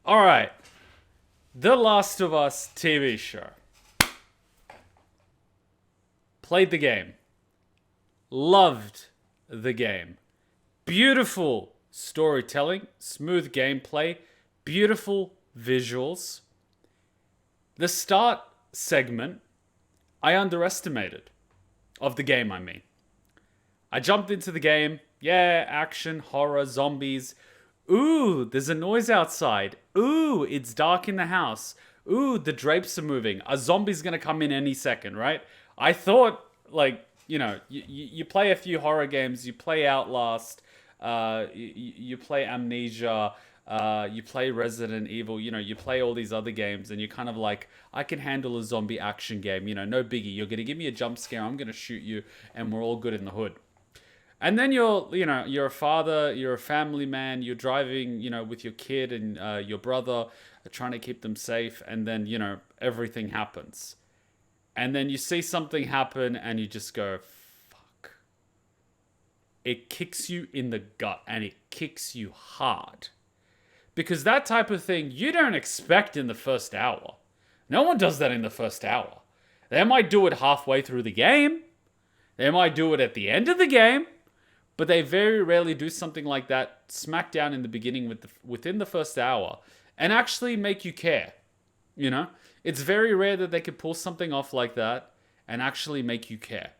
All right. The Last of Us TV show. Played the game. Loved the game. Beautiful storytelling, smooth gameplay, beautiful visuals. The start segment, I underestimated. Of the game, I mean. I jumped into the game. Yeah, action, horror, zombies. Ooh, there's a noise outside. Ooh, it's dark in the house. Ooh, the drapes are moving. A zombie's gonna come in any second, right? I thought, like, you play a few horror games, you play Outlast, you play Amnesia, you play Resident Evil, you play all these other games, and you're kind of like, I can handle a zombie action game, no biggie. You're gonna give me a jump scare, I'm gonna shoot you, and we're all good in the hood. And then you're a father, you're a family man, you're driving, with your kid and your brother, trying to keep them safe, and then, everything happens. And then you see something happen and you just go, fuck. It kicks you in the gut, and it kicks you hard. Because that type of thing you don't expect in the first hour. No one does that in the first hour. They might do it halfway through the game. They might do it at the end of the game. But they very rarely do something like that smack down in the beginning within the first hour and actually make you care. It's very rare that they could pull something off like that and actually make you care.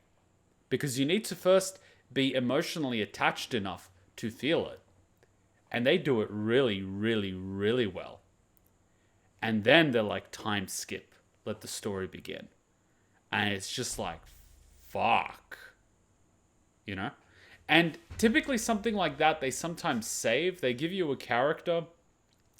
Because you need to first be emotionally attached enough to feel it. And they do it really, really, really well. And then they're like, time skip. Let the story begin. And it's just like, fuck. And typically something like that, they sometimes save. They give you a character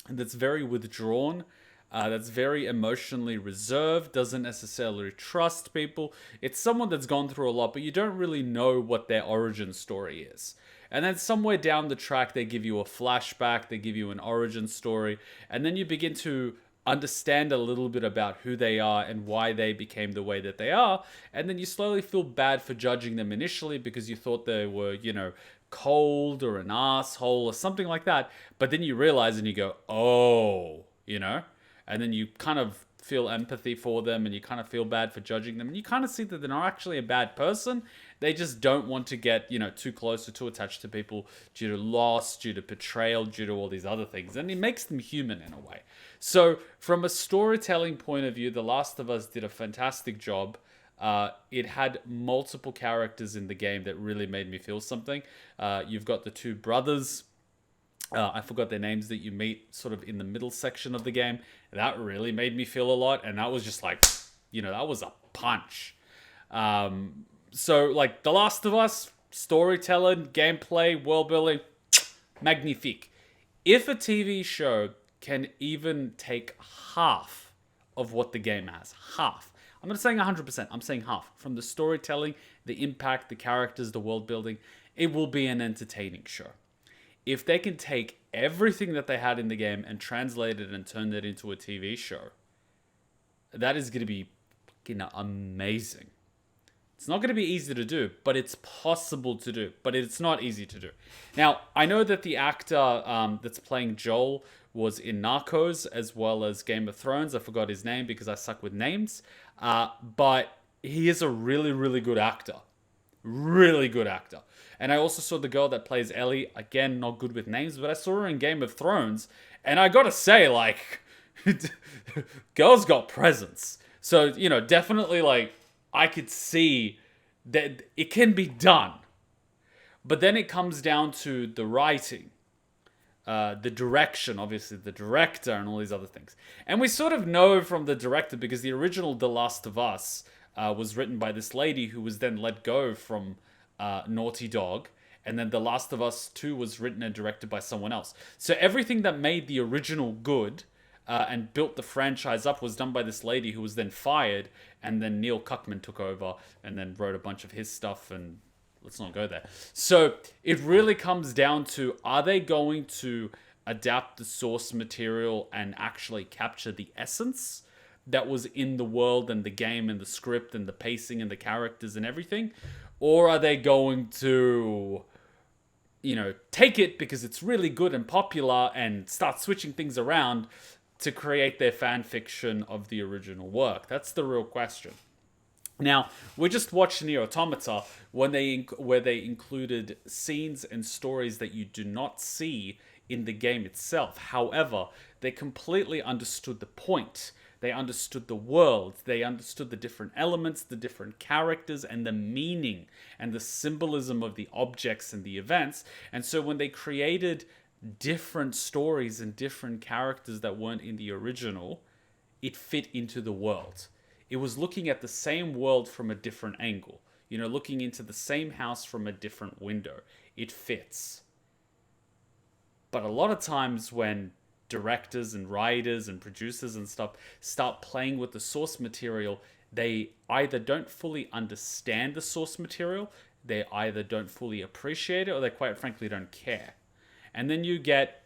that's very withdrawn, that's very emotionally reserved, doesn't necessarily trust people. It's someone that's gone through a lot, but you don't really know what their origin story is. And then somewhere down the track, they give you a flashback, they give you an origin story, and then you begin to understand a little bit about who they are and why they became the way that they are. And then you slowly feel bad for judging them initially because you thought they were, cold or an asshole or something like that. But then you realize and you go, oh, and then you kind of feel empathy for them and you kind of feel bad for judging them. And you kind of see that they're not actually a bad person. They just don't want to get, too close or too attached to people due to loss, due to betrayal, due to all these other things. And it makes them human in a way. So from a storytelling point of view, The Last of Us did a fantastic job. It had multiple characters in the game that really made me feel something. You've got the two brothers. I forgot their names that you meet sort of in the middle section of the game. That really made me feel a lot. And that was just like, that was a punch. So like The Last of Us, storytelling, gameplay, world building, magnifique. If a TV show can even take half of what the game has, half. I'm not saying 100%, I'm saying half. From the storytelling, the impact, the characters, the world building, it will be an entertaining show. If they can take everything that they had in the game and translate it and turn it into a TV show, that is going to be fucking amazing. It's not going to be easy to do, but it's possible to do. But it's not easy to do. Now, I know that the actor that's playing Joel was in Narcos as well as Game of Thrones. I forgot his name because I suck with names. But he is a really, really good actor. Really good actor. And I also saw the girl that plays Ellie. Again, not good with names, but I saw her in Game of Thrones. And I gotta say, like, girl's got presence. So, definitely, like, I could see that it can be done. But then it comes down to the writing, the direction, obviously the director and all these other things. And we sort of know from the director because the original The Last of Us was written by this lady who was then let go from Naughty Dog. And then The Last of Us 2 was written and directed by someone else. So everything that made the original good and built the franchise up was done by this lady who was then fired, and then Neil Cuckman took over and then wrote a bunch of his stuff, and let's not go there. So it really comes down to, are they going to adapt the source material and actually capture the essence that was in the world and the game and the script and the pacing and the characters and everything? Or are they going to take it because it's really good and popular and start switching things around to create their fan fiction of the original work? That's the real question. Now, we just watched Nier Automata where they included scenes and stories that you do not see in the game itself. However, they completely understood the point. They understood the world. They understood the different elements, the different characters, and the meaning and the symbolism of the objects and the events. And so when they created different stories and different characters that weren't in the original, it fit into the world. It was looking at the same world from a different angle. Looking into the same house from a different window. It fits. But a lot of times when directors and writers and producers and stuff start playing with the source material, they either don't fully understand the source material, they either don't fully appreciate it, or they quite frankly don't care. And then you get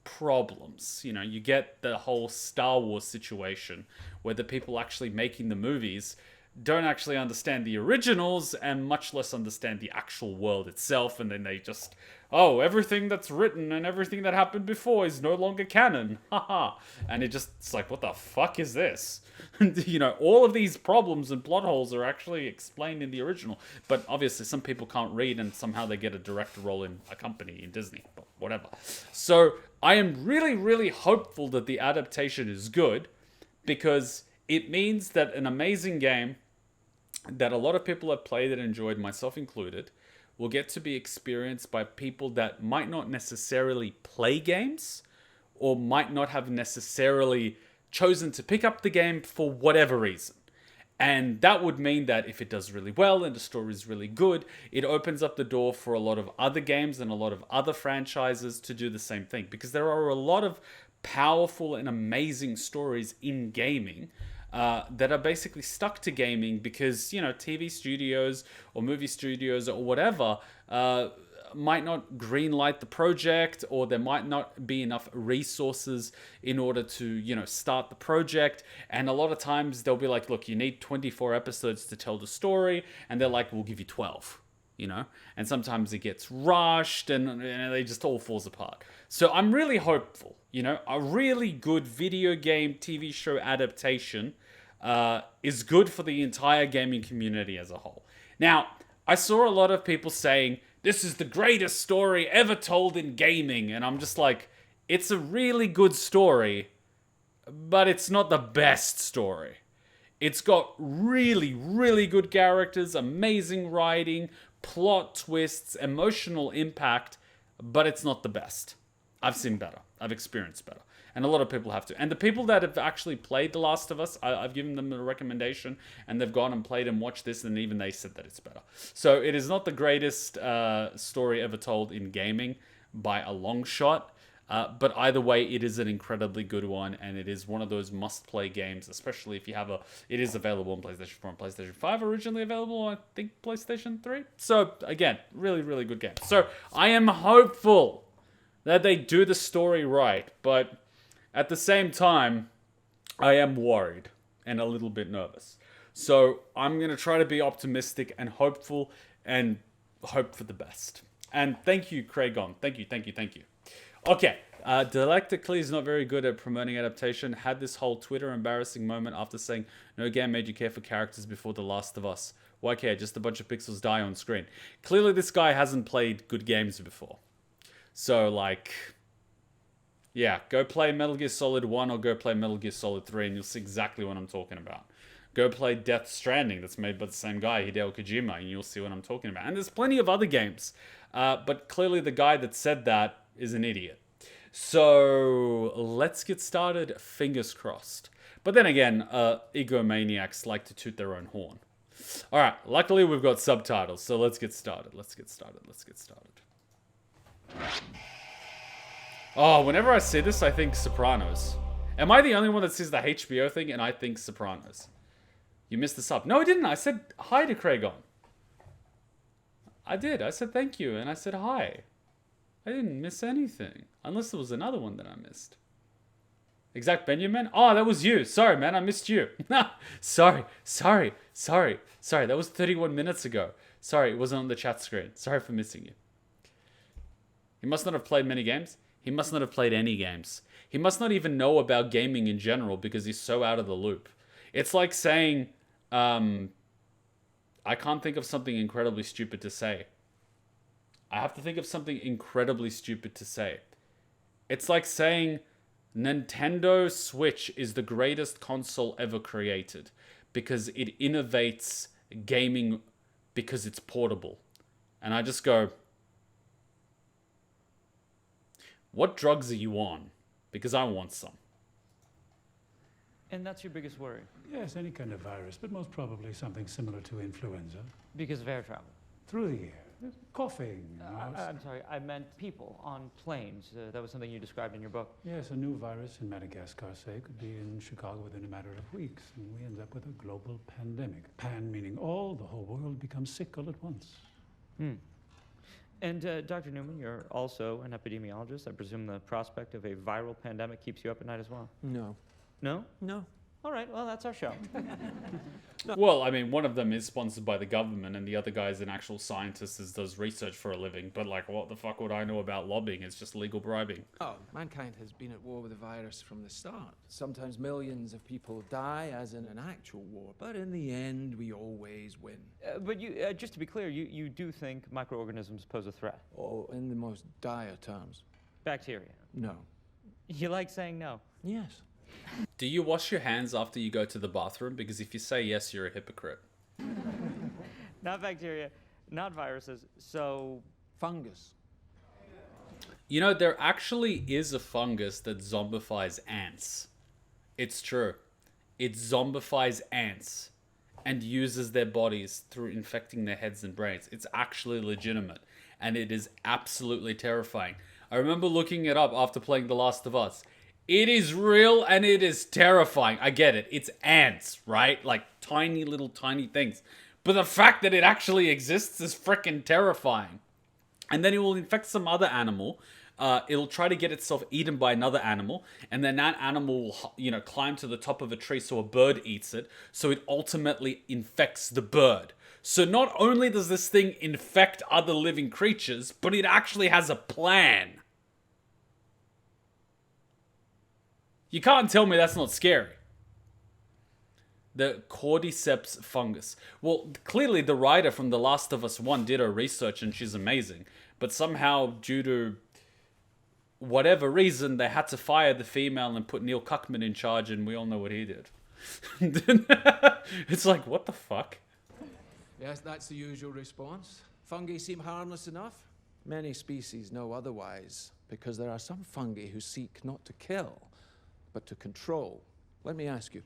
problems. You get the whole Star Wars situation where the people actually making the movies don't actually understand the originals and much less understand the actual world itself, and then they just, everything that's written and everything that happened before is no longer canon. Haha. And it's like, what the fuck is this? All of these problems and plot holes are actually explained in the original. But obviously some people can't read and somehow they get a director role in a company in Disney, but whatever. So I am really, really hopeful that the adaptation is good, because it means that an amazing game that a lot of people have played and enjoyed, myself included, will get to be experienced by people that might not necessarily play games or might not have necessarily chosen to pick up the game for whatever reason. And that would mean that if it does really well and the story is really good, it opens up the door for a lot of other games and a lot of other franchises to do the same thing. Because there are a lot of powerful and amazing stories in gaming that are basically stuck to gaming because, TV studios or movie studios or whatever might not greenlight the project, or there might not be enough resources in order to, start the project. And a lot of times they'll be like, look, you need 24 episodes to tell the story. And they're like, we'll give you 12. And sometimes it gets rushed and they just all falls apart. So I'm really hopeful, a really good video game TV show adaptation is good for the entire gaming community as a whole. Now, I saw a lot of people saying, this is the greatest story ever told in gaming. And I'm just like, it's a really good story, but it's not the best story. It's got really, really good characters, amazing writing, plot twists, emotional impact, but it's not the best. I've seen better. I've experienced better. And a lot of people have to. And the people that have actually played The Last of Us, I've given them a recommendation, and they've gone and played and watched this, and even they said that it's better. So it is not the greatest story ever told in gaming by a long shot. But either way, it is an incredibly good one, and it is one of those must-play games, especially if you have it is available on PlayStation 4 and PlayStation 5, originally available on, I think, PlayStation 3. So, again, really, really good game. So, I am hopeful that they do the story right, but at the same time, I am worried and a little bit nervous. So, I'm going to try to be optimistic and hopeful and hope for the best. And thank you, Craigon. Thank you. Okay, Delectically is not very good at promoting adaptation. Had this whole Twitter embarrassing moment after saying, no game made you care for characters before The Last of Us. Why care? Just a bunch of pixels die on screen. Clearly this guy hasn't played good games before. So, yeah, go play Metal Gear Solid 1 or go play Metal Gear Solid 3 and you'll see exactly what I'm talking about. Go play Death Stranding, that's made by the same guy, Hideo Kojima, and you'll see what I'm talking about. And there's plenty of other games. But clearly the guy that said that is an idiot. So, let's get started, fingers crossed. But then again, egomaniacs like to toot their own horn. Alright, luckily we've got subtitles, so let's get started. Oh, whenever I see this, I think Sopranos. Am I the only one that sees the HBO thing and I think Sopranos? You missed the sub. No, I didn't. I said hi to Craigon. I did. I said thank you and I said hi. I didn't miss anything. Unless there was another one that I missed. Exact Benjamin? Oh, that was you. Sorry, man. I missed you. Sorry. That was 31 minutes ago. Sorry, it wasn't on the chat screen. Sorry for missing you. He must not have played many games. He must not have played any games. He must not even know about gaming in general because he's so out of the loop. It's like saying, I can't think of something incredibly stupid to say. I have to think of something incredibly stupid to say. It's like saying Nintendo Switch is the greatest console ever created because it innovates gaming because it's portable. And I just go, what drugs are you on? Because I want some. And that's your biggest worry? Yes, any kind of virus, but most probably something similar to influenza. Because of air travel? Through the air. Coughing. I'm sorry, I meant people on planes. That was something you described in your book. Yes, a new virus in Madagascar, say, could be in Chicago within a matter of weeks, and we end up with a global pandemic. Pan meaning all, the whole world becomes sick all at once. And Dr. Newman, you're also an epidemiologist. I presume the prospect of a viral pandemic keeps you up at night as well? No. No? No. All right, well, that's our show. Well, I mean, one of them is sponsored by the government, and the other guy is an actual scientist that does research for a living. But, like, what the fuck would I know about lobbying? It's just legal bribing. Oh, mankind has been at war with the virus from the start. Sometimes millions of people die, as in an actual war, but in the end, we always win. But you, just to be clear, you do think microorganisms pose a threat? Oh, in the most dire terms. Bacteria? No. You like saying no? Yes. Do you wash your hands after you go to the bathroom? Because if you say yes, you're a hypocrite. Not bacteria, not viruses, so... Fungus. You know, there actually is a fungus that zombifies ants. It's true. It zombifies ants and uses their bodies through infecting their heads and brains. It's actually legitimate, and it is absolutely terrifying. I remember looking it up after playing The Last of Us. It is real and it is terrifying. I get it. It's ants, right? Like tiny little tiny things. But the fact that it actually exists is freaking terrifying. And then it will infect some other animal. It'll try to get itself eaten by another animal. And then that animal will, you know, climb to the top of a tree so a bird eats it. So it ultimately infects the bird. So not only does this thing infect other living creatures, but it actually has a plan. You can't tell me that's not scary. The cordyceps fungus. Well, clearly the writer from The Last of Us 1 did her research and she's amazing. But somehow, due to whatever reason, they had to fire the female and put Neil Cuckman in charge, and we all know what he did. It's like, what the fuck? Yes, that's the usual response. Fungi seem harmless enough. Many species know otherwise, because there are some fungi who seek not to kill, but to control. Let me ask you,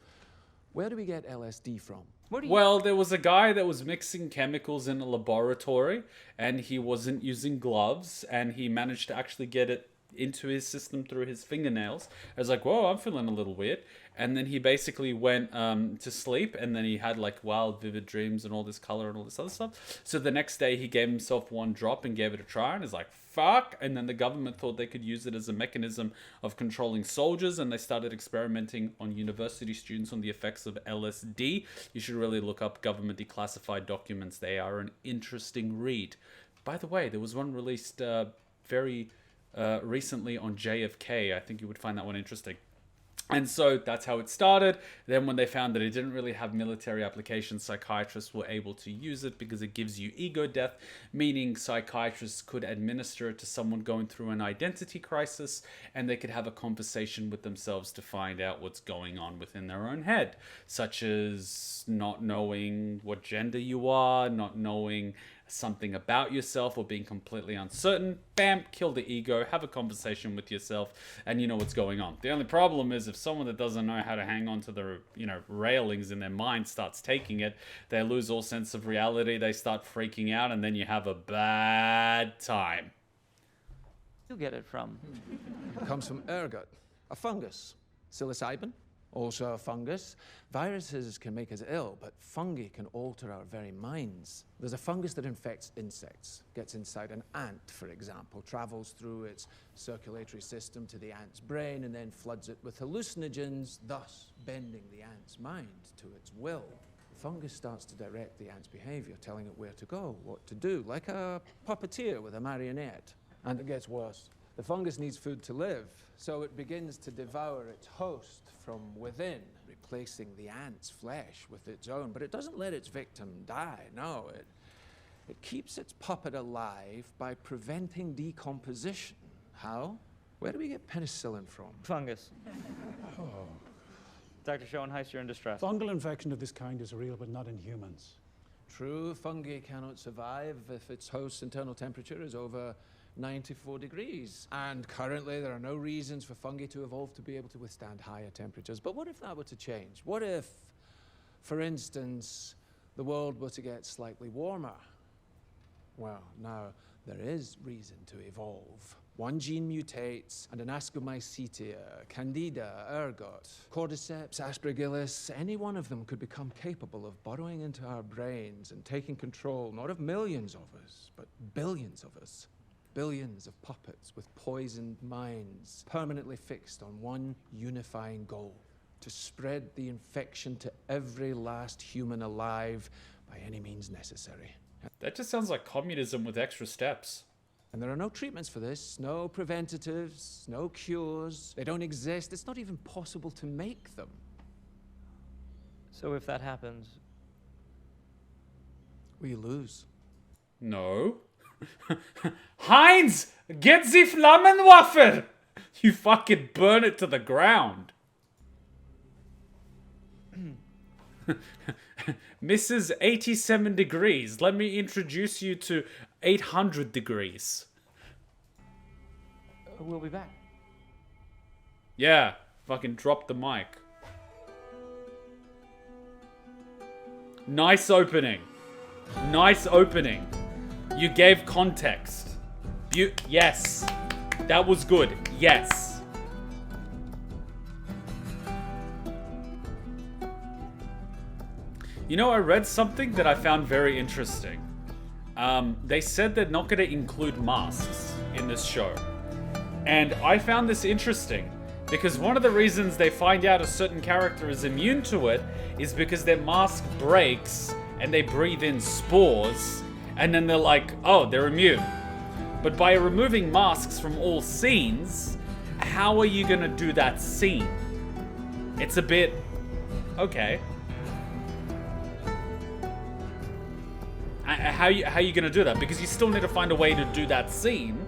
where do we get LSD from? Well, there was a guy that was mixing chemicals in a laboratory, and he wasn't using gloves, and he managed to actually get it into his system through his fingernails. I was like, whoa, I'm feeling a little weird. And then he basically went to sleep, and then he had like wild, vivid dreams and all this color and all this other stuff. So the next day he gave himself one drop and gave it a try, and he's like, fuck. And then the government thought they could use it as a mechanism of controlling soldiers, and they started experimenting on university students on the effects of LSD. You should really look up government declassified documents. They are an interesting read. By the way, there was one released very recently on JFK. I think you would find that one interesting. And so that's how it started. Then when they found that it didn't really have military applications, psychiatrists were able to use it because it gives you ego death, meaning psychiatrists could administer it to someone going through an identity crisis, and they could have a conversation with themselves to find out what's going on within their own head, such as not knowing what gender you are, not knowing something about yourself, or being completely uncertain. Bam, kill the ego, have a conversation with yourself, and you know what's going on. The only problem is if someone that doesn't know how to hang on to the, you know, railings in their mind starts taking it, they lose all sense of reality, they start freaking out, and then you have a bad time. You get it from? It comes from ergot, a fungus. Psilocybin, also a fungus. Viruses can make us ill, but fungi can alter our very minds. There's a fungus that infects insects, gets inside an ant, for example, travels through its circulatory system to the ant's brain, and then floods it with hallucinogens, thus bending the ant's mind to its will. The fungus starts to direct the ant's behavior, telling it where to go, what to do, like a puppeteer with a marionette. And it gets worse. The fungus needs food to live, so it begins to devour its host from within, replacing the ant's flesh with its own. But it doesn't let its victim die, no. It keeps its puppet alive by preventing decomposition. How? Where do we get penicillin from? Fungus. Dr. Schoenheis, you're in distress. Fungal infection of this kind is real, but not in humans. True, fungi cannot survive if its host's internal temperature is over 94 degrees. And currently, there are no reasons for fungi to evolve to be able to withstand higher temperatures. But what if that were to change? What if, for instance, the world were to get slightly warmer? Well, now, there is reason to evolve. One gene mutates, and an Ascomycetia, Candida, ergot, Cordyceps, Aspergillus, any one of them could become capable of burrowing into our brains and taking control, not of millions of us, but billions of us. Billions of puppets with poisoned minds, permanently fixed on one unifying goal: to spread the infection to every last human alive by any means necessary. That just sounds like communism with extra steps. And there are no treatments for this, no preventatives, no cures. They don't exist. It's not even possible to make them. So if that happens, We lose. No. Heinz, get the Flammenwaffe! You fucking burn it to the ground. Mrs. 87 degrees, let me introduce you to 800 degrees. we'll be back. Yeah, fucking drop the mic. Nice opening. Nice opening. You gave context. Yes. That was good. Yes. You know, I read something that I found very interesting. They said they're not going to include masks in this show. And I found this interesting because one of the reasons they find out a certain character is immune to it is because their mask breaks and they breathe in spores, and then they're like, oh, they're immune. But by removing masks from all scenes, how are you going to do that scene? It's a bit... okay. How are you going to do that? Because you still need to find a way to do that scene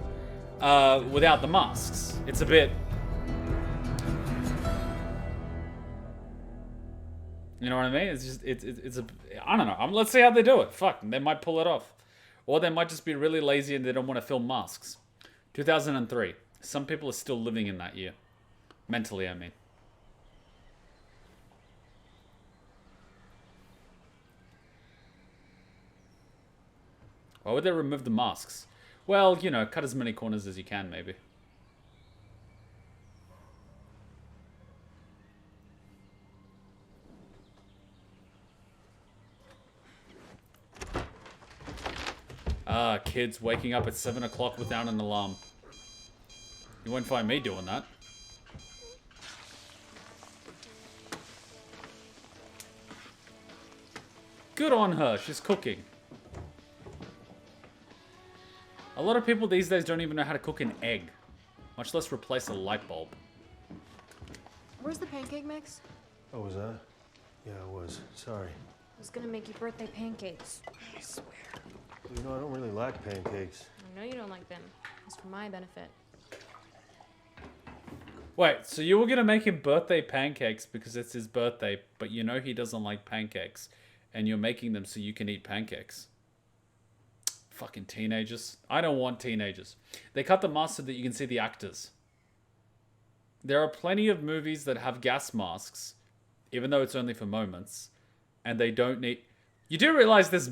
without the masks. It's a bit... you know what I mean? It's just, it's a... I don't know. Let's see how they do it. Fuck, they might pull it off. Or they might just be really lazy and they don't want to film masks. 2003. Some people are still living in that year. Mentally, I mean. Why would they remove the masks? Well, you know, cut as many corners as you can, maybe. Ah, kids waking up at 7 o'clock without an alarm. You won't find me doing that. Good on her, she's cooking. A lot of people these days don't even know how to cook an egg, much less replace a light bulb. Where's the pancake mix? Oh, was that? Yeah, it was. Sorry. I was gonna make you birthday pancakes. I swear. You know, I don't really like pancakes. I know you don't like them. It's for my benefit. Wait, so you were gonna make him birthday pancakes because it's his birthday, but you know he doesn't like pancakes, and you're making them so you can eat pancakes? Fucking teenagers. I don't want teenagers. They cut the mask so that you can see the actors. There are plenty of movies that have gas masks, even though it's only for moments, and they don't need... You do realize there's...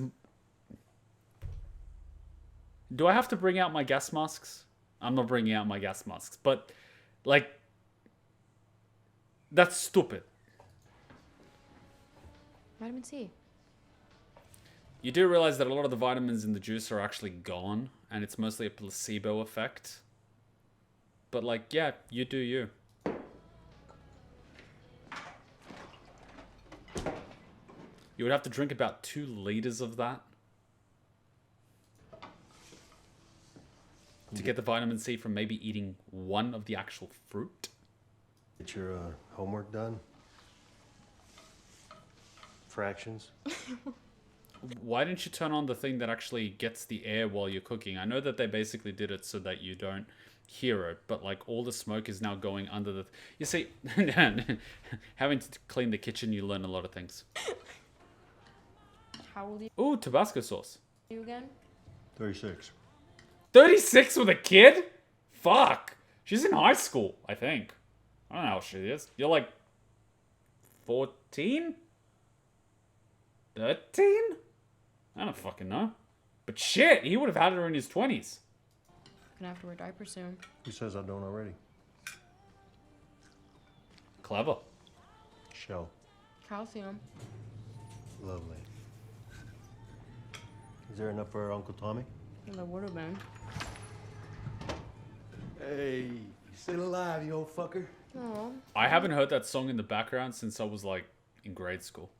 Do I have to bring out my gas masks? I'm not bringing out my gas masks, but, like, that's stupid. Vitamin C. You do realize that a lot of the vitamins in the juice are actually gone, and it's mostly a placebo effect. But, like, yeah, you do you. You would have to drink about 2 liters of that. to get the vitamin C from maybe eating one of the actual fruit. Get your homework done. Fractions. Why didn't you turn on the thing that actually gets the air while you're cooking? I know that they basically did it so that you don't hear it, but like all the smoke is now going under the... You see, having to clean the kitchen, you learn a lot of things. How old are Ooh, Tabasco sauce. you again? 36. 36 with a kid? Fuck. She's in high school, I think. I don't know how she is. You're like 14? 13? I don't fucking know. But shit, he would have had her in his 20s. Gonna have to wear diapers soon. Who says I don't already? Clever. Shell. Calcium. Lovely. Is there enough for Uncle Tommy? There would have been. Hey, you still alive, you old fucker? Oh. I haven't heard that song in the background since I was like in grade school.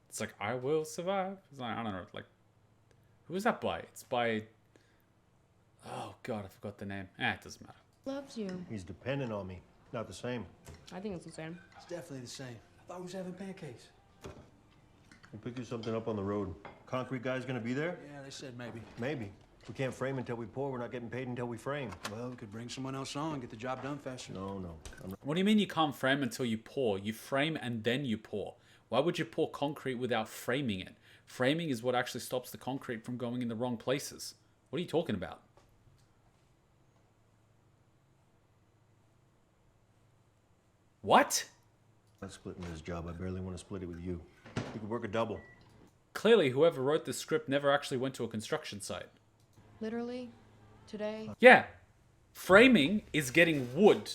It's like, I will survive. It's like, I don't know, like, who is that by? It's by, oh god, I forgot the name. It doesn't matter. Loves you. He's dependent on me. Not the same. I think it's the same. It's definitely the same. I thought we was having pancakes. We'll pick you something up on the road. Concrete guy's gonna be there? Yeah, they said maybe. Maybe. We can't frame until we pour. We're not getting paid until we frame. Well, we could bring someone else on, get the job done faster. No. I'm not. What do you mean you can't frame until you pour? You frame and then you pour. Why would you pour concrete without framing it? Framing is what actually stops the concrete from going in the wrong places. What are you talking about? What? I'm not splitting this job. I barely want to split it with you. We could work a double. Clearly, whoever wrote this script never actually went to a construction site. Literally, today. Yeah. Framing is getting wood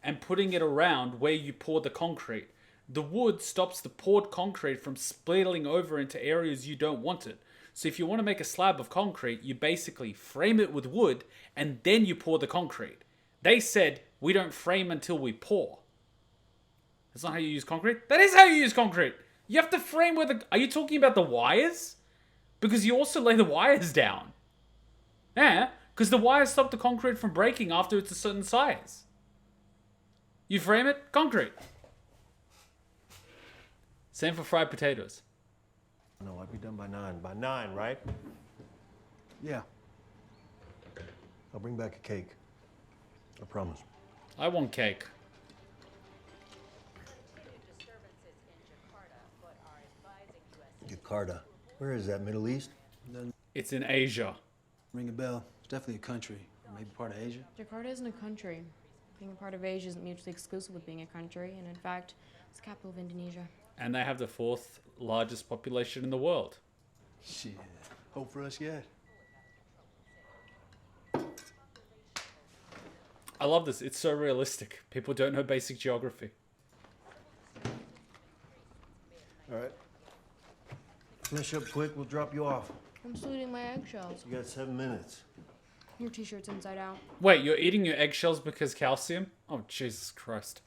and putting it around where you pour the concrete. The wood stops the poured concrete from splitting over into areas you don't want it. So if you want to make a slab of concrete, you basically frame it with wood and then you pour the concrete. They said, we don't frame until we pour. That's not how you use concrete. That is how you use concrete. You have to frame where the... Are you talking about the wires? Because you also lay the wires down. Yeah, because the wires stop the concrete from breaking after it's a certain size. You frame it, concrete. Same for fried potatoes. No, I'd be done by 9. By 9, right? Yeah. I'll bring back a cake. I promise. I want cake. Jakarta. Where is that? Middle East? It's in Asia. Ring a bell. It's definitely a country. Or maybe part of Asia. Jakarta isn't a country. Being a part of Asia isn't mutually exclusive with being a country, and in fact, it's the capital of Indonesia. And they have the 4th largest population in the world. Shit. Hope for us yet. I love this. It's so realistic. People don't know basic geography. All right. Finish up quick. We'll drop you off. I'm still eating my eggshells. You got 7 minutes. Your t-shirt's inside out. Wait, you're eating your eggshells because calcium? Oh, Jesus Christ.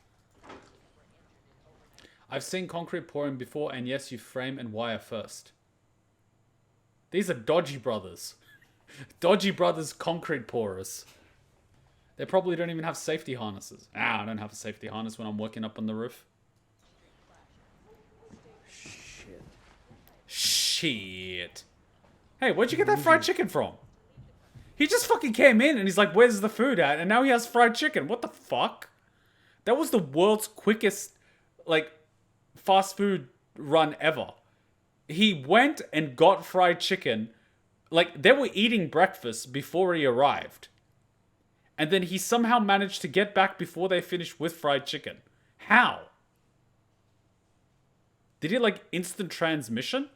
I've seen concrete pouring before, and yes, you frame and wire first. These are dodgy brothers. Dodgy brothers concrete pourers. They probably don't even have safety harnesses. I don't have a safety harness when I'm working up on the roof. Shit. Hey, where'd you get that fried chicken from? He just fucking came in and he's like, where's the food at? And now he has fried chicken. What the fuck? That was the world's quickest, like, fast food run ever. He went and got fried chicken. Like, they were eating breakfast before he arrived. And then he somehow managed to get back before they finished with fried chicken. How? Did he, like, instant transmission?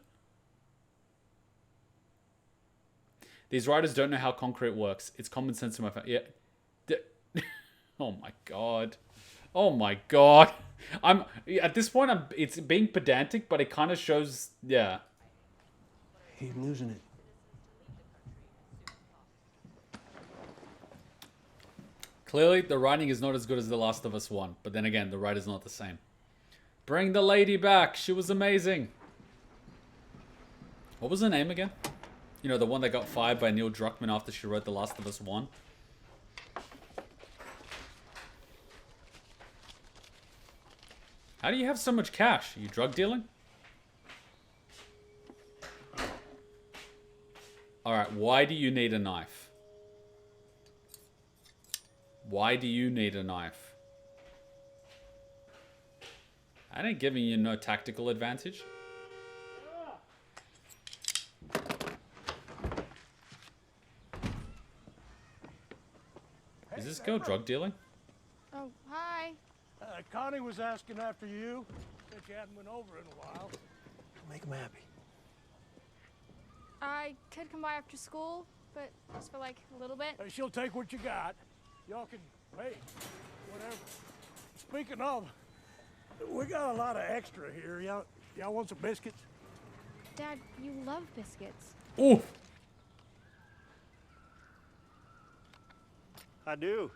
These writers don't know how concrete works. It's common sense to my family. Yeah. Oh my god. Oh my god. I'm at this point. It's being pedantic, but it kind of shows. Yeah. He's losing it. Clearly, the writing is not as good as The Last of Us 1. But then again, the writer's not the same. Bring the lady back. She was amazing. What was her name again? You know, the one that got fired by Neil Druckmann after she wrote The Last of Us 1. How do you have so much cash? Are you drug dealing? Alright, why do you need a knife? Why do you need a knife? I ain't giving you no tactical advantage. Is this girl drug dealing? Oh, hi. Connie was asking after you. Said you hadn't been over in a while. Make him happy. I could come by after school, but just for like a little bit. She'll take what you got. Y'all can, hey, whatever. Speaking of, we got a lot of extra here. Y'all want some biscuits? Dad, you love biscuits. Ooh! I do.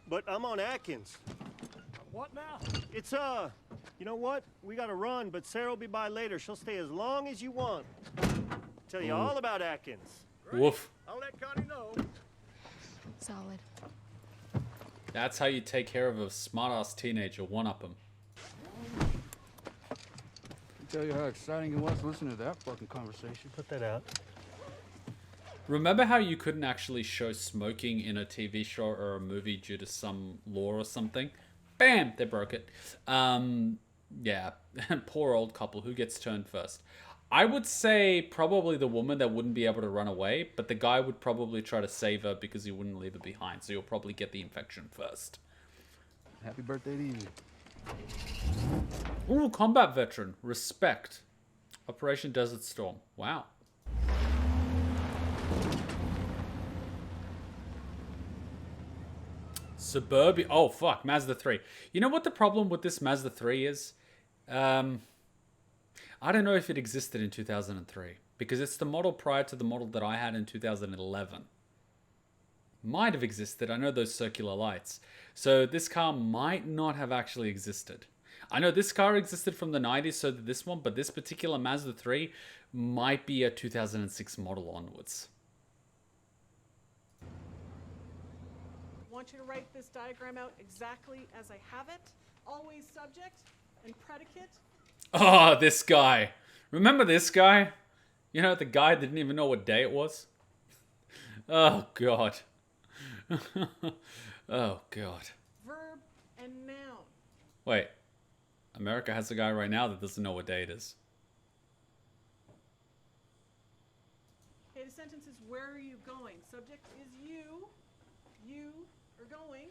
But I'm on Atkins. What now? It's, you know what? We gotta run, but Sarah will be by later. She'll stay as long as you want. Tell you all about Atkins. Woof. I'll let Connie know. Solid. That's how you take care of a smart-ass teenager. One-up him. Tell you how exciting it was listening to that fucking conversation. Put that out. Remember how you couldn't actually show smoking in a TV show or a movie due to some law or something? Bam! They broke it. Yeah. Poor old couple. Who gets turned first? I would say probably the woman that wouldn't be able to run away, but the guy would probably try to save her because he wouldn't leave her behind, so you'll probably get the infection first. Happy birthday to you. Ooh, combat veteran. Respect. Operation Desert Storm. Wow. Suburbia. Oh, fuck. Mazda 3. You know what the problem with this Mazda 3 is? I don't know if it existed in 2003 because it's the model prior to the model that I had in 2011. Might have existed. I know those circular lights. So this car might not have actually existed. I know this car existed from the 90s, so did this one, but this particular Mazda 3 might be a 2006 model onwards. I want you to write this diagram out exactly as I have it. Always subject and predicate. Oh, this guy. Remember this guy? You know, the guy didn't even know what day it was? Oh, God. Oh, God. Verb and noun. Wait. America has a guy right now that doesn't know what day it is. Okay, the sentence is, where are you going? Subject is you. You are going.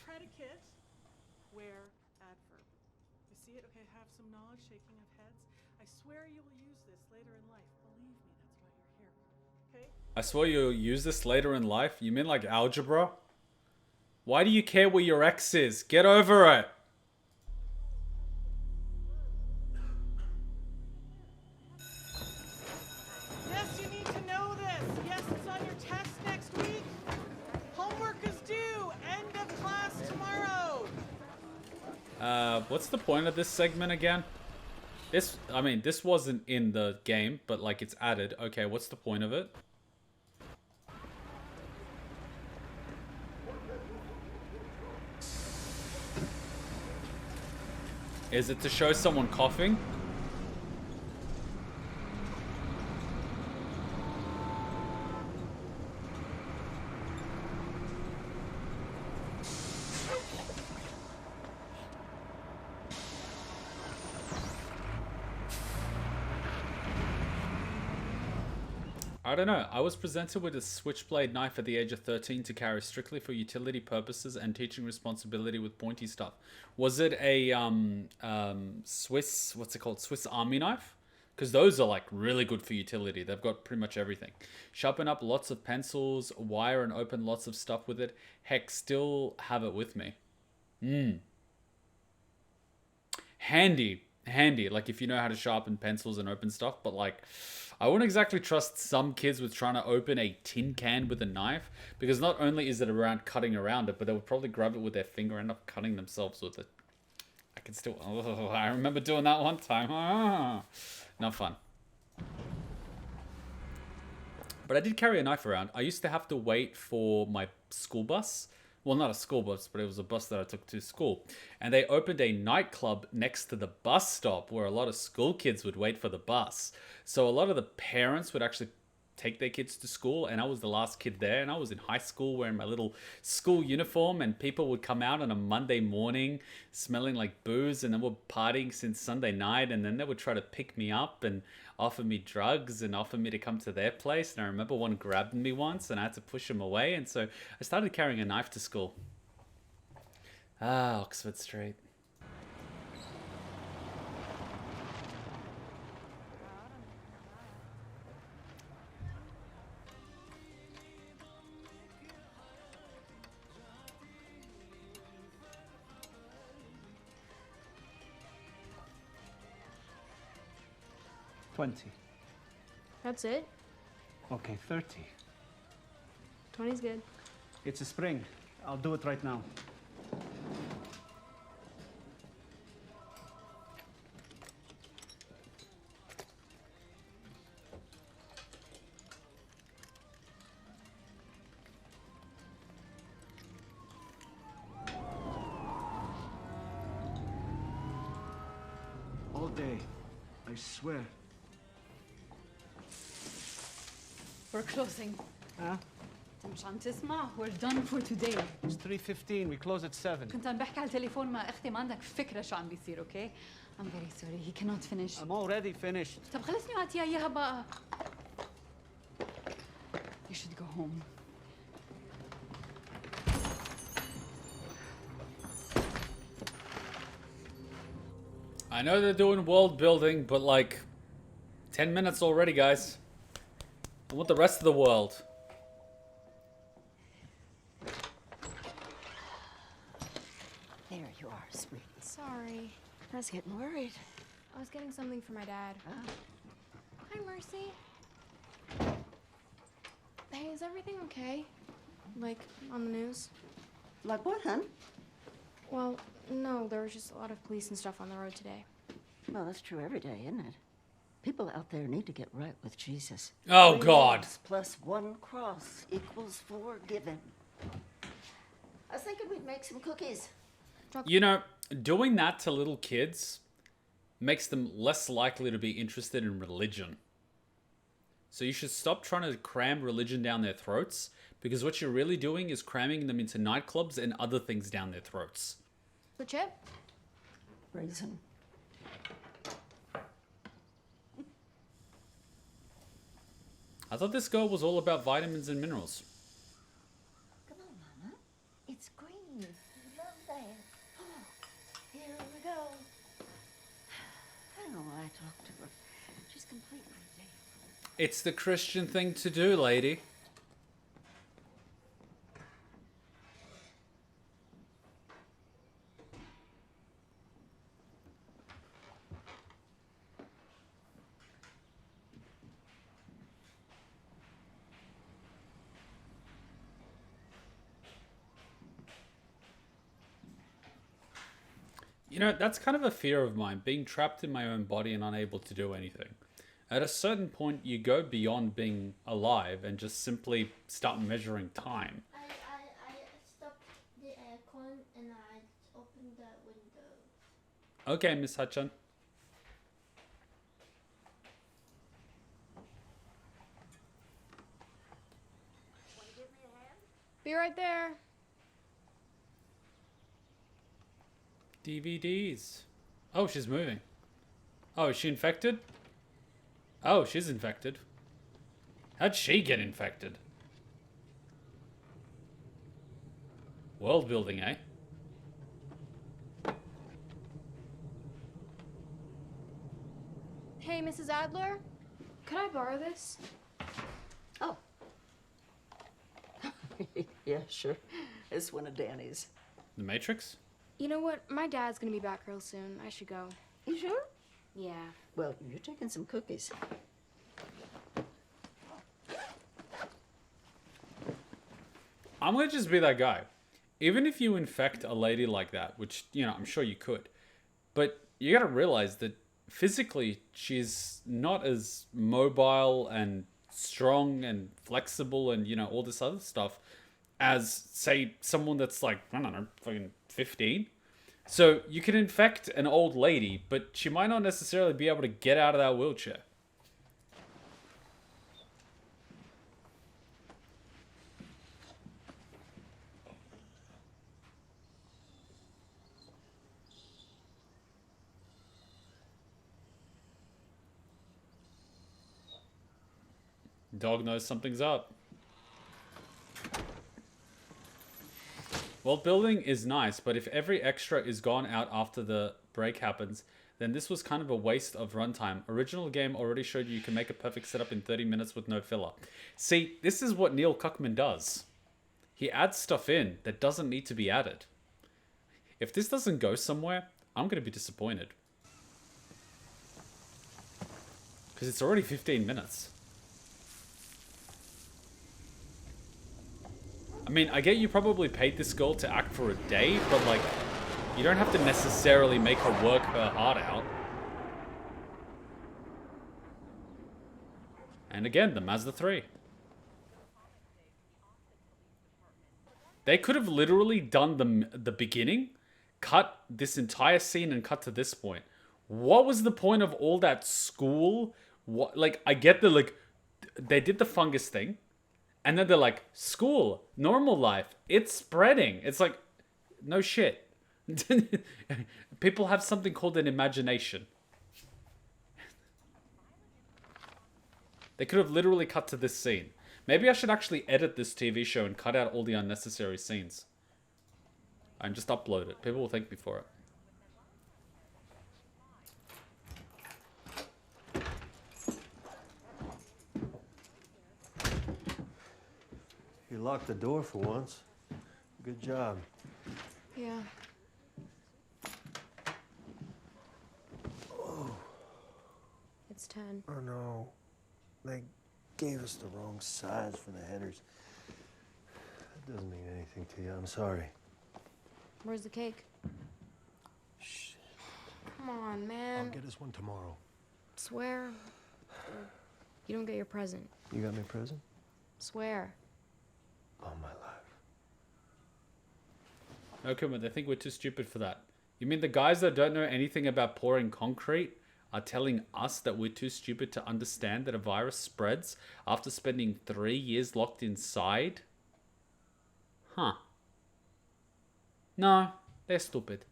Predicate, where, adverb. You see it? Okay, have some knowledge, shaking of heads. I swear you will use this later in life. Believe me, that's why you're here. Okay? I swear you'll use this later in life? You mean like algebra? Why do you care where your ex is? Get over it! Yes, you need to know this. Yes, it's on your test next week. Homework is due. End of class tomorrow. What's the point of this segment again? This wasn't in the game, but like it's added. Okay, what's the point of it? Is it to show someone coughing? I don't know. I was presented with a switchblade knife at the age of 13 to carry strictly for utility purposes and teaching responsibility with pointy stuff. Was it a Swiss, what's it called? Swiss Army knife? Because those are like really good for utility. They've got pretty much everything. Sharpen up lots of pencils, wire and open lots of stuff with it. Heck, still have it with me. Handy. Like if you know how to sharpen pencils and open stuff, but like I wouldn't exactly trust some kids with trying to open a tin can with a knife, because not only is it around cutting around it, but they would probably grab it with their finger and end up cutting themselves with it. I can still, I remember doing that one time. Not fun. But I did carry a knife around. I used to have to wait for my school bus Well, not a school bus, but it was a bus that I took to school. And they opened a nightclub next to the bus stop where a lot of school kids would wait for the bus. So a lot of the parents would actually take their kids to school, and I was the last kid there, and I was in high school wearing my little school uniform, and people would come out on a Monday morning smelling like booze, and they were partying since Sunday night, and then they would try to pick me up and offer me drugs and offer me to come to their place. And I remember one grabbed me once and I had to push him away, and so I started carrying a knife to school. Ah, Oxford Street. That's it? Okay, 30. 20's good. It's a spring. I'll do it right now. All day, I swear. We're closing. Huh? انت مش عم تسمع؟ We're done for today. It's 3:15. We close at 7. كنت عم بحكي على التليفون مع اختي، ما عندك فكرة شو عم بيصير، اوكي؟ I'm very sorry. He cannot finish. I'm already finished. طب خلصني واعطيها اياها بقى. You should go home. I know they're doing world building, but like 10 minutes already, guys. I want the rest of the world. There you are, sweetie. Sorry. I was getting worried. I was getting something for my dad. Hi, Mercy. Hey, is everything okay? Like, on the news? Like what, hun? Well, no, there was just a lot of police and stuff on the road today. Well, that's true every day, isn't it? People out there need to get right with Jesus. Oh, 3 God. nails plus 1 cross equals forgiven. I was thinking we'd make some cookies. You know, doing that to little kids makes them less likely to be interested in religion. So you should stop trying to cram religion down their throats, because what you're really doing is cramming them into nightclubs and other things down their throats. The chip? Raisin. I thought this girl was all about vitamins and minerals. Come on, Mama. It's green. You love that. Here we go. I don't know why I talked to her. She's completely dead. It's the Christian thing to do, lady. You know, that's kind of a fear of mine, being trapped in my own body and unable to do anything. At a certain point, you go beyond being alive and just simply start measuring time. I stopped the aircon and I opened the window. Okay, Miss Hutchin. Be right there. DVDs. Oh, she's moving. Oh, is she infected? Oh, she's infected. How'd she get infected? World building, eh? Hey, Mrs. Adler? Could I borrow this? Oh. Yeah, sure. It's one of Danny's. The Matrix? You know what? My dad's gonna be back real soon. I should go. You sure? Yeah. Well, you're taking some cookies. I'm gonna just be that guy. Even if you infect a lady like that, which, you know, I'm sure you could, but you gotta realize that physically she's not as mobile and strong and flexible and, you know, all this other stuff as, say, someone that's like, I don't know, fucking 15. So you can infect an old lady, but she might not necessarily be able to get out of that wheelchair. Dog knows something's up. World building is nice, but if every extra is gone out after the break happens, then this was kind of a waste of runtime. Original game already showed you can make a perfect setup in 30 minutes with no filler. See, this is what Neil Cuckman does. He adds stuff in that doesn't need to be added. If this doesn't go somewhere, I'm going to be disappointed. Because it's already 15 minutes. I mean, I get you probably paid this girl to act for a day, but like, you don't have to necessarily make her work her heart out. And again, the Mazda 3. They could have literally done the beginning, cut this entire scene and cut to this point. What was the point of all that school? What, like, I get the, like, they did the fungus thing. And then they're like, school, normal life, it's spreading. It's like, no shit. People have something called an imagination. They could have literally cut to this scene. Maybe I should actually edit this TV show and cut out all the unnecessary scenes. And just upload it. People will thank me for it. You locked the door for once. Good job. Yeah. Oh. It's 10. Oh no. They gave us the wrong size for the headers. That doesn't mean anything to you. I'm sorry. Where's the cake? Shit. Come on, man. I'll get us one tomorrow. Swear. Or you don't get your present. You got me a present? Swear. All my life. Okay, but they think we're too stupid for that. You mean the guys that don't know anything about pouring concrete are telling us that we're too stupid to understand that a virus spreads after spending 3 years locked inside? Huh. No, they're stupid.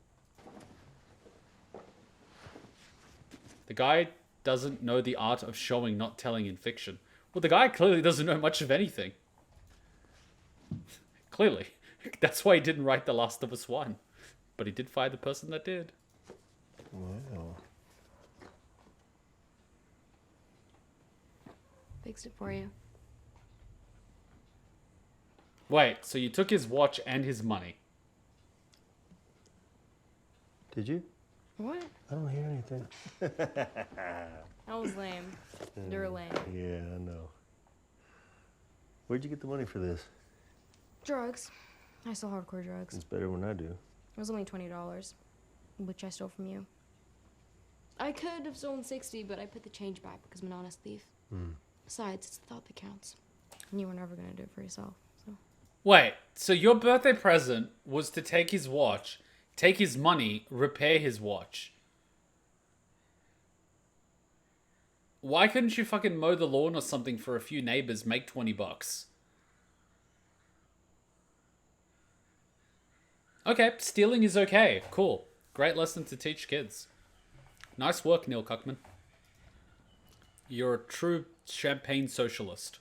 The guy doesn't know the art of showing, not telling in fiction. Well, the guy clearly doesn't know much of anything. Clearly. That's why he didn't write The Last of Us 1. But he did fire the person that did. Wow. Fixed it for you. Wait, so you took his watch and his money? Did you? What? I don't hear anything. That was lame. You're lame. Yeah, I know. Where'd you get the money for this? Drugs. I sell hardcore drugs. It's better when I do. It was only $20, which I stole from you. I could have stolen 60, but I put the change back because I'm an honest thief. Besides, it's the thought that counts. And you were never gonna do it for yourself, so. Wait, so your birthday present was to take his watch, take his money, repair his watch. Why couldn't you fucking mow the lawn or something for a few neighbors, make 20 bucks? Okay, stealing is okay. Cool. Great lesson to teach kids. Nice work, Neil Cuckman. You're a true champagne socialist.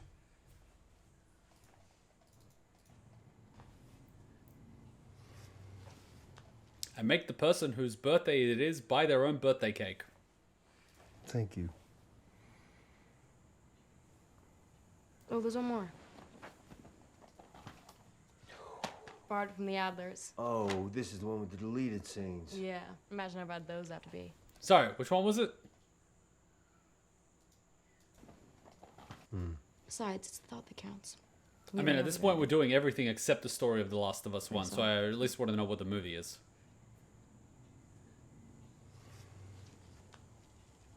And make the person whose birthday it is buy their own birthday cake. Thank you. Oh, there's one more. Borrowed from the Adlers. Oh, this is the one with the deleted scenes. Yeah. Imagine how bad those have to be. Sorry, which one was it? Besides, it's the thought that counts. I mean, at this point, we're doing everything except the story of The Last of Us 1, so I at least want to know what the movie is.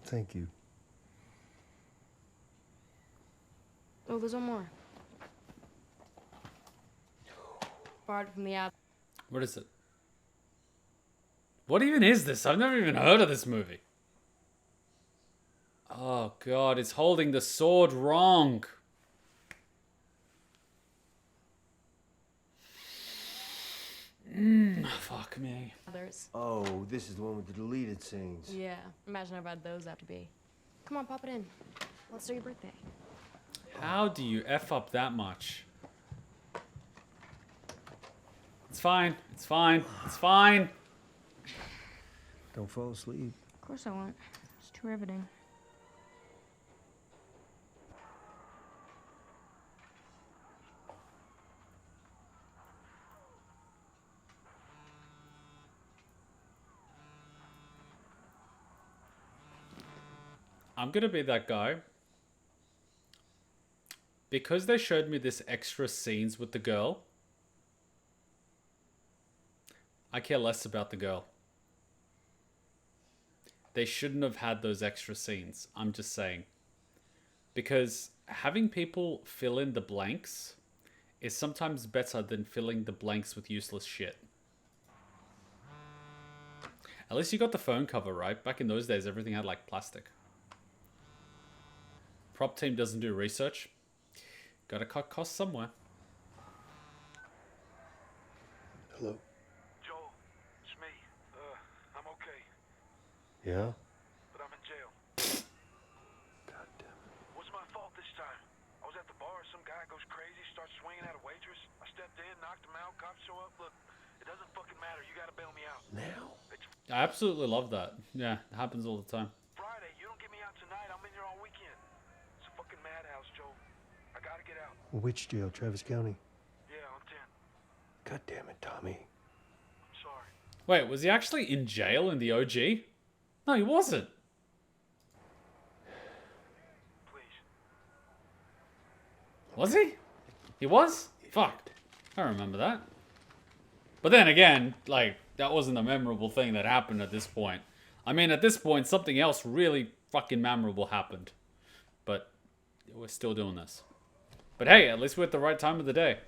Thank you. Oh, there's one more. apart from the app. What is it? What even is this? I've never even heard of this movie. Oh god, it's holding the sword wrong. Fuck me. Others. Oh, this is the one with the deleted scenes. Yeah. Imagine how bad those have to be. Come on, pop it in. Let's do your birthday. How do you F up that much? It's fine. It's fine. It's fine. Don't fall asleep. Of course I won't. It's too riveting. I'm gonna be that guy. Because they showed me this extra scenes with the girl, I care less about the girl. They shouldn't have had those extra scenes. I'm just saying. Because having people fill in the blanks is sometimes better than filling the blanks with useless shit. At least you got the phone cover, right? Back in those days, everything had like plastic. Prop team doesn't do research. Gotta cut costs somewhere. Hello? Joel, it's me. I'm okay. Yeah? But I'm in jail. God damn it. What's my fault this time? I was at the bar, some guy goes crazy, starts swinging at a waitress. I stepped in, knocked him out, cops show up. Look, it doesn't fucking matter. You gotta bail me out. Now? I absolutely love that. Yeah, it happens all the time. Friday, you don't get me out tonight, I'm in here all weekend. It's a fucking madhouse, Joel. I gotta get out. Which jail? Travis County? Yeah, on 10. God damn it, Tommy. I'm sorry. Wait, was he actually in jail in the OG? No, he wasn't. Please. Was he? He was? Fuck. I remember that. But then again, like, that wasn't a memorable thing that happened at this point. I mean, at this point, something else really fucking memorable happened. But we're still doing this. But hey, at least we're at the right time of the day.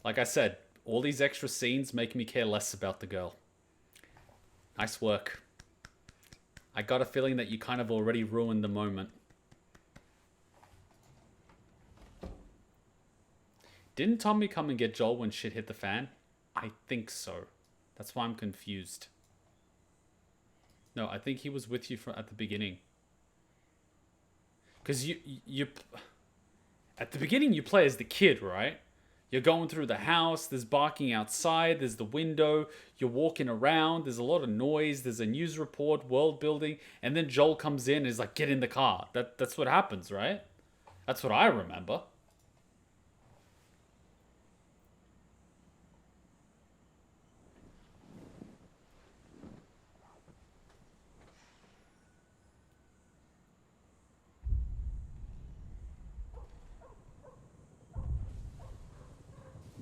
Like I said, all these extra scenes make me care less about the girl. Nice work. I got a feeling that you kind of already ruined the moment. Didn't Tommy come and get Joel when shit hit the fan? I think so. That's why I'm confused. No, I think he was with you at the beginning. Because you at the beginning you play as the kid, right? You're going through the house, there's barking outside, there's the window, you're walking around, there's a lot of noise, there's a news report, world building, and then Joel comes in and is like, get in the car. That's what happens, right? That's what I remember.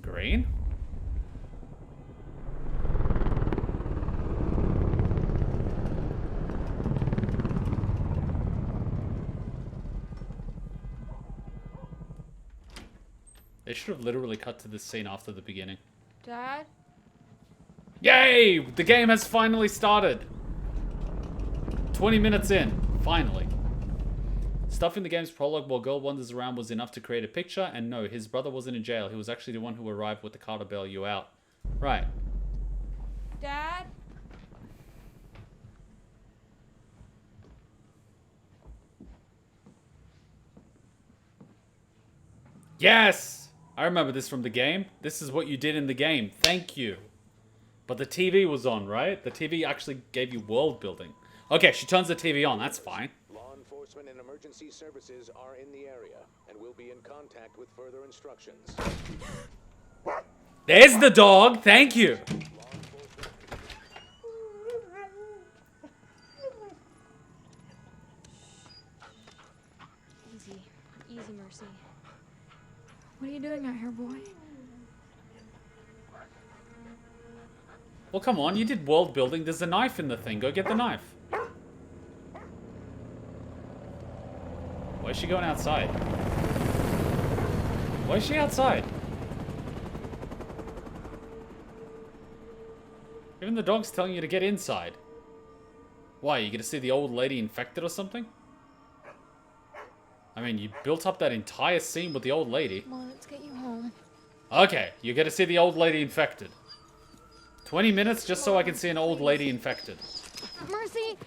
Green? They should have literally cut to this scene after the beginning. Dad? Yay! The game has finally started. 20 minutes in. Finally. Stuff in the game's prologue while girl wanders around was enough to create a picture, and no, his brother wasn't in jail. He was actually the one who arrived with the car to bail you out. Right. Dad? Yes! I remember this from the game. This is what you did in the game. Thank you. But the TV was on, right? The TV actually gave you world building. Okay, she turns the TV on. That's fine. Law enforcement and emergency services are in the area and will be in contact with further instructions. There's the dog. Thank you. Easy. Easy, Mercy. What are you doing out here, boy? Well, come on, you did world building. There's a knife in the thing. Go get the knife. Why is she going outside? Why is she outside? Even the dog's telling you to get inside. Why, you gonna see the old lady infected or something? I mean, you built up that entire scene with the old lady. Come on, let's get you home. Okay, you get to see the old lady infected. 20 minutes just so I can see an old lady infected. Mercy!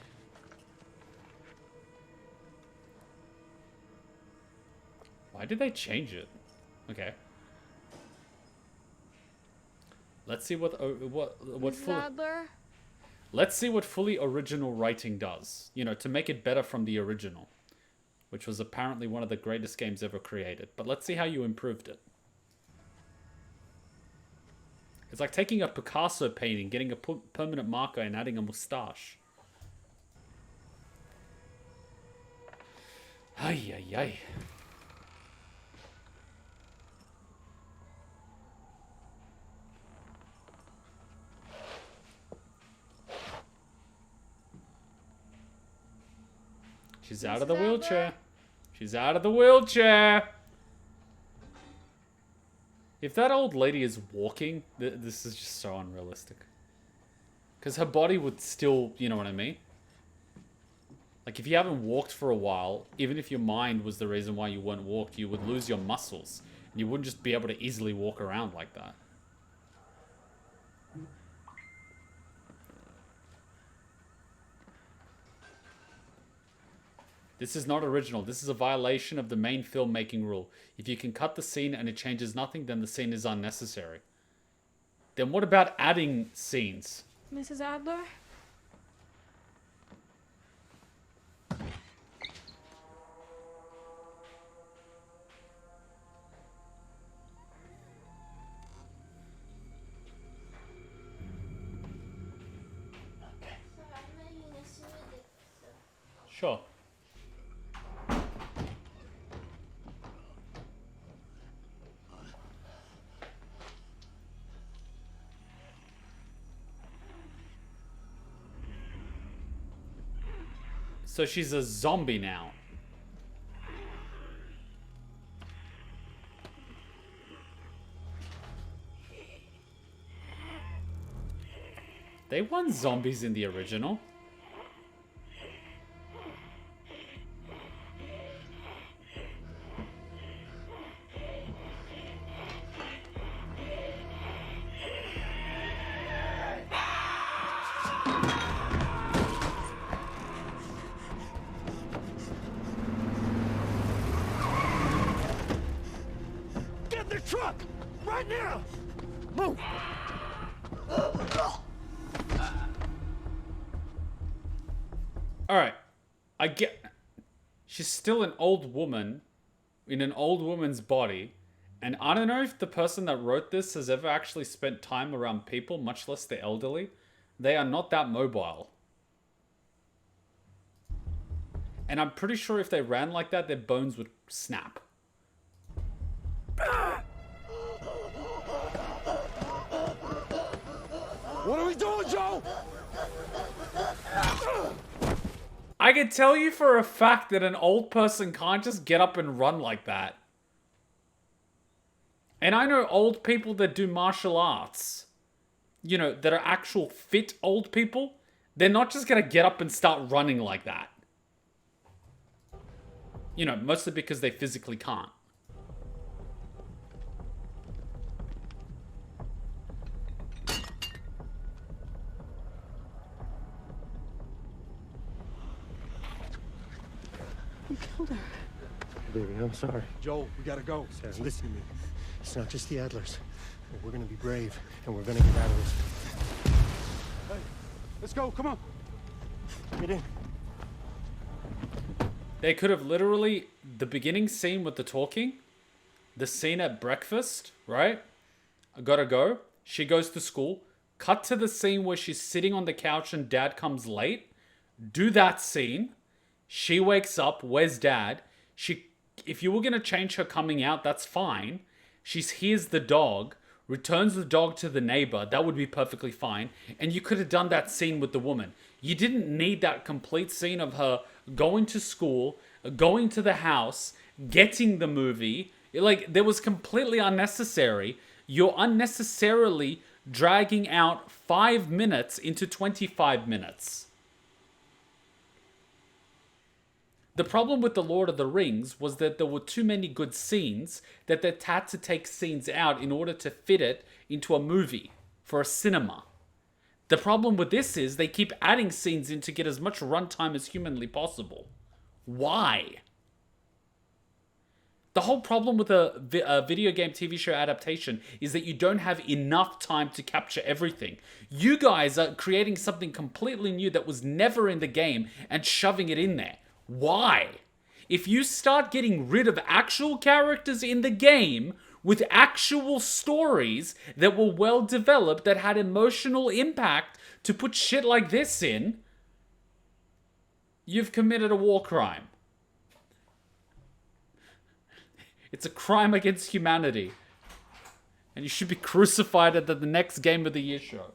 Why did they change it? Okay. Let's see what Mrs. Adler? Let's see what fully original writing does. You know, to make it better from the original, which was apparently one of the greatest games ever created. But let's see how you improved it. It's like taking a Picasso painting, getting a permanent marker, and adding a mustache. Ay, ay, ay. She's out of the wheelchair. She's out of the wheelchair. If that old lady is walking, this is just so unrealistic. Because her body would still, you know what I mean? Like, if you haven't walked for a while, even if your mind was the reason why you weren't walked, you would lose your muscles. And you wouldn't just be able to easily walk around like that. This is not original. This is a violation of the main filmmaking rule. If you can cut the scene and it changes nothing, then the scene is unnecessary. Then what about adding scenes? Mrs. Adler? Sure. So she's a zombie now. They weren't zombies in the original. Get the truck! Right now! Move! Alright. I get... She's still an old woman in an old woman's body. And I don't know if the person that wrote this has ever actually spent time around people, much less the elderly. They are not that mobile. And I'm pretty sure if they ran like that, their bones would snap. What are we doing, Joe? I can tell you for a fact that an old person can't just get up and run like that. And I know old people that do martial arts, you know, that are actual fit old people. They're not just gonna get up and start running like that. You know, mostly because they physically can't. You killed her. Baby, I'm sorry. Joel, we gotta go. Sammy. Listen to me. It's not just the Adlers. We're gonna be brave, and we're gonna get out of this. Hey, let's go. Come on. Get in. They could have literally, the beginning scene with the talking, the scene at breakfast, right? I gotta go. She goes to school. Cut to the scene where she's sitting on the couch and dad comes late. Do that scene. She wakes up. Where's dad? If you were gonna change her coming out, that's fine. She hears the dog, returns the dog to the neighbor, that would be perfectly fine. And you could have done that scene with the woman. You didn't need that complete scene of her going to school, going to the house, getting the movie. Like, that was completely unnecessary. You're unnecessarily dragging out 5 minutes into 25 minutes. The problem with The Lord of the Rings was that there were too many good scenes that they had to take scenes out in order to fit it into a movie for a cinema. The problem with this is they keep adding scenes in to get as much runtime as humanly possible. Why? The whole problem with a video game TV show adaptation is that you don't have enough time to capture everything. You guys are creating something completely new that was never in the game and shoving it in there. Why? If you start getting rid of actual characters in the game with actual stories that were well developed, that had emotional impact, to put shit like this in, you've committed a war crime. It's a crime against humanity. And you should be crucified at the next Game of the Year show.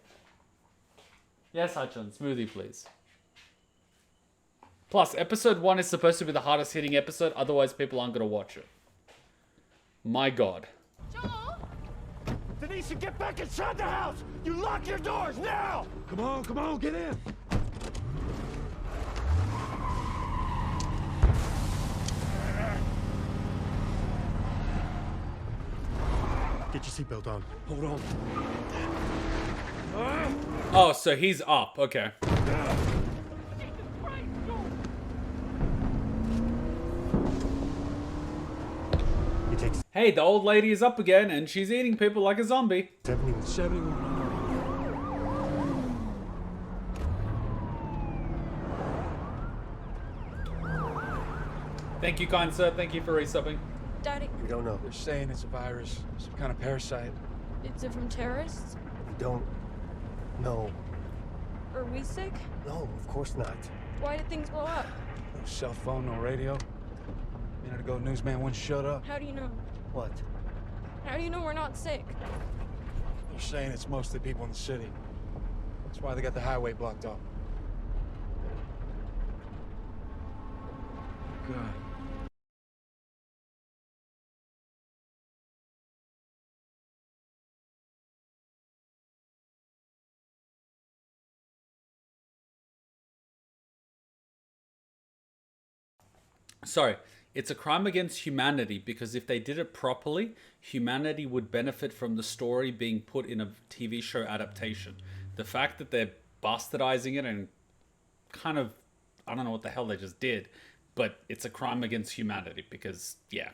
Yes, Hutchins, smoothie, please. Plus, episode 1 is supposed to be the hardest hitting episode, otherwise people aren't going to watch it. My God. Joel! Denise, get back inside the house! You lock your doors now! Come on, get in! Get your seatbelt on. Hold on. Oh, so he's up. Okay. Hey, the old lady is up again, and she's eating people like a zombie. 71. Thank you, kind sir. Thank you for resubbing. Daddy, We don't know. They're saying it's a virus, some kind of parasite. is it from terrorists? We don't know. Are we sick? No, of course not. Why did things blow up? No cell phone, no radio. A minute ago, newsman wouldn't shut up. How do you know? What? How do you know we're not sick? They're saying it's mostly people in the city. That's why they got the highway blocked off. God. Sorry, it's a crime against humanity because if they did it properly, humanity would benefit from the story being put in a TV show adaptation. The fact that they're bastardizing it and kind of, I don't know what the hell they just did, but it's a crime against humanity because, yeah.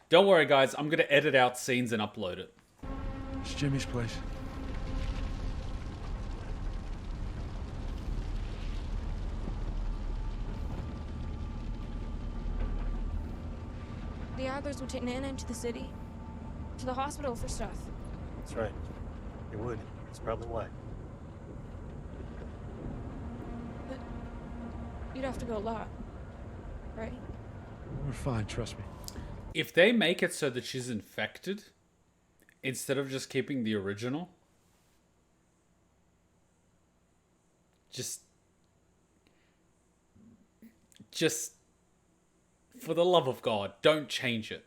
Don't worry, guys, I'm going to edit out scenes and upload it. It's Jimmy's place. The Adlers would take Nana into the city, to the hospital for stuff. That's right. They would. That's probably why. But you'd have to go a lot, right? We're fine, trust me. If they make it so that she's infected, instead of just keeping the original, just for the love of God, don't change it.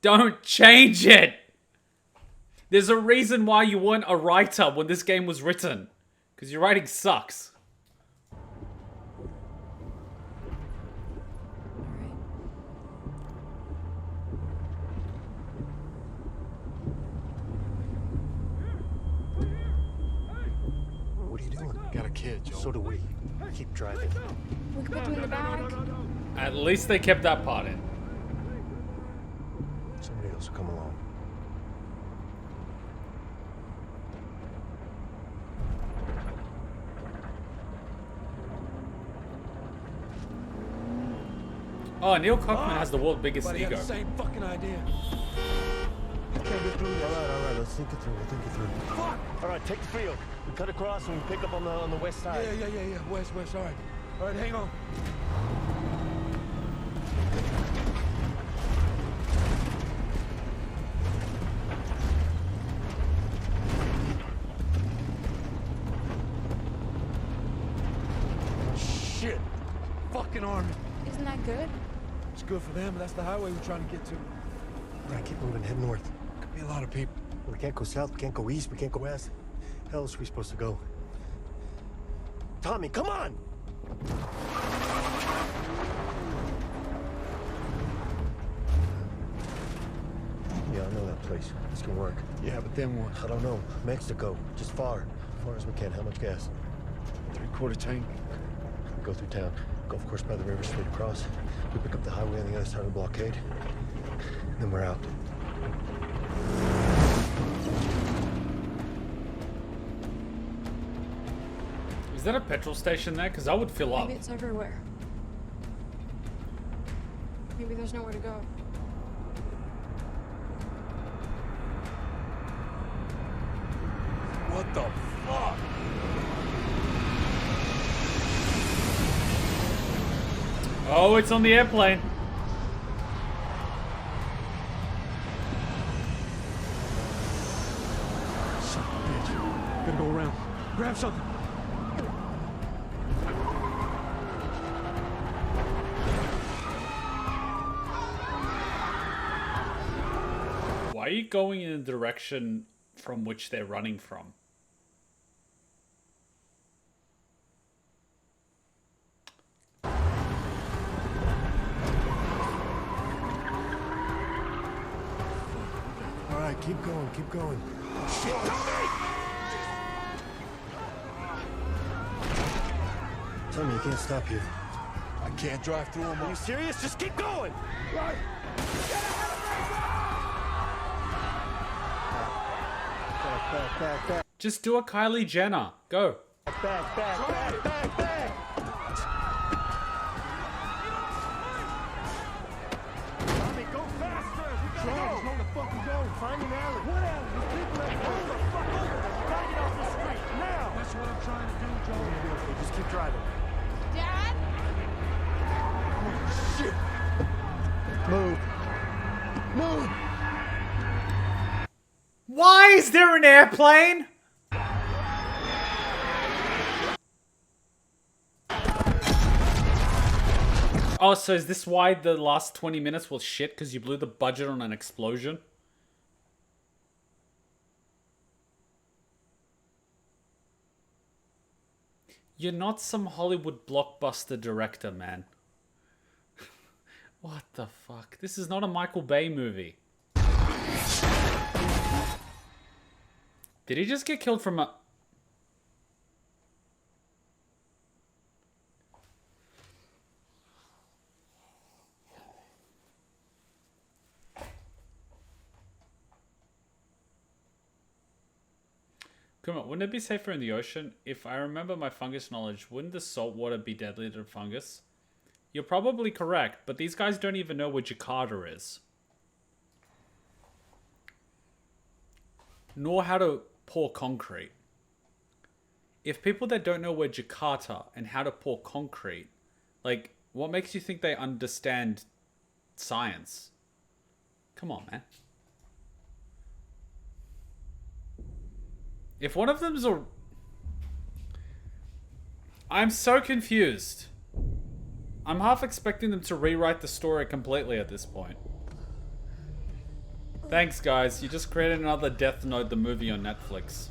Don't change it! There's a reason why you weren't a writer when this game was written. Because your writing sucks. What are you doing? Got a kid, Joe. So do we. Keep driving. We could put them in the bag. At least they kept that part in. Somebody else will come along. Oh, Neil Cockman has the world's biggest Buddy had ego. the same fucking idea. Can't get through this. All right, let's think it through. We'll think it through. Fuck! All right, take the field. We cut across and we pick up on the west side. Yeah. West. All right. All right, hang on. shit. Fucking army. Isn't that good? It's good for them, but that's the highway we're trying to get to. All right, keep moving. Head north. Could be a lot of people. We can't go south. We can't go east. We can't go west. Hell else are we supposed to go? Tommy, come on! Yeah, I know that place. This can work. Yeah, but then what? I don't know. Mexico. Just far. As far as we can. How much gas? 3/4 tank. We go through town. Golf course by the river, straight across. We pick up the highway on the other side of the blockade. Then we're out. Is that a petrol station there? Because I would fill up. Maybe it's everywhere. Maybe there's nowhere to go. What the fuck? Oh, it's on the airplane. Son of a bitch. Gotta go around. Grab something. Why are you going in the direction from which they're running from? All right, keep going, keep going. Tell me you can't stop here. I can't drive through them. Are you serious? Just keep going! Right. Back. Just do a Kylie Jenner. Go. Back. Tommy, go faster! We gotta go! There's nowhere to fucking go! Find an alley! What alley? There's people everywhere! Hold the fuck up! You gotta get off the street, now! That's what I'm trying to do, Joe. Okay, just keep driving. Dad? Shit! Move! Why is there an airplane? Oh, so is this why the last 20 minutes was shit? Because you blew the budget on an explosion? You're not some Hollywood blockbuster director, man. What the fuck? This is not a Michael Bay movie. Did he just get killed from a... Kuma, wouldn't it be safer in the ocean? If I remember my fungus knowledge, wouldn't the salt water be deadly to fungus? You're probably correct, but these guys don't even know where Jakarta is. Nor how to pour concrete. If people that don't know where Jakarta and how to pour concrete, like, what makes you think they understand science? Come on, man. If one of them's a... I'm so confused. I'm half expecting them to rewrite the story completely at this point. Thanks, guys. You just created another Death Note, the movie on Netflix.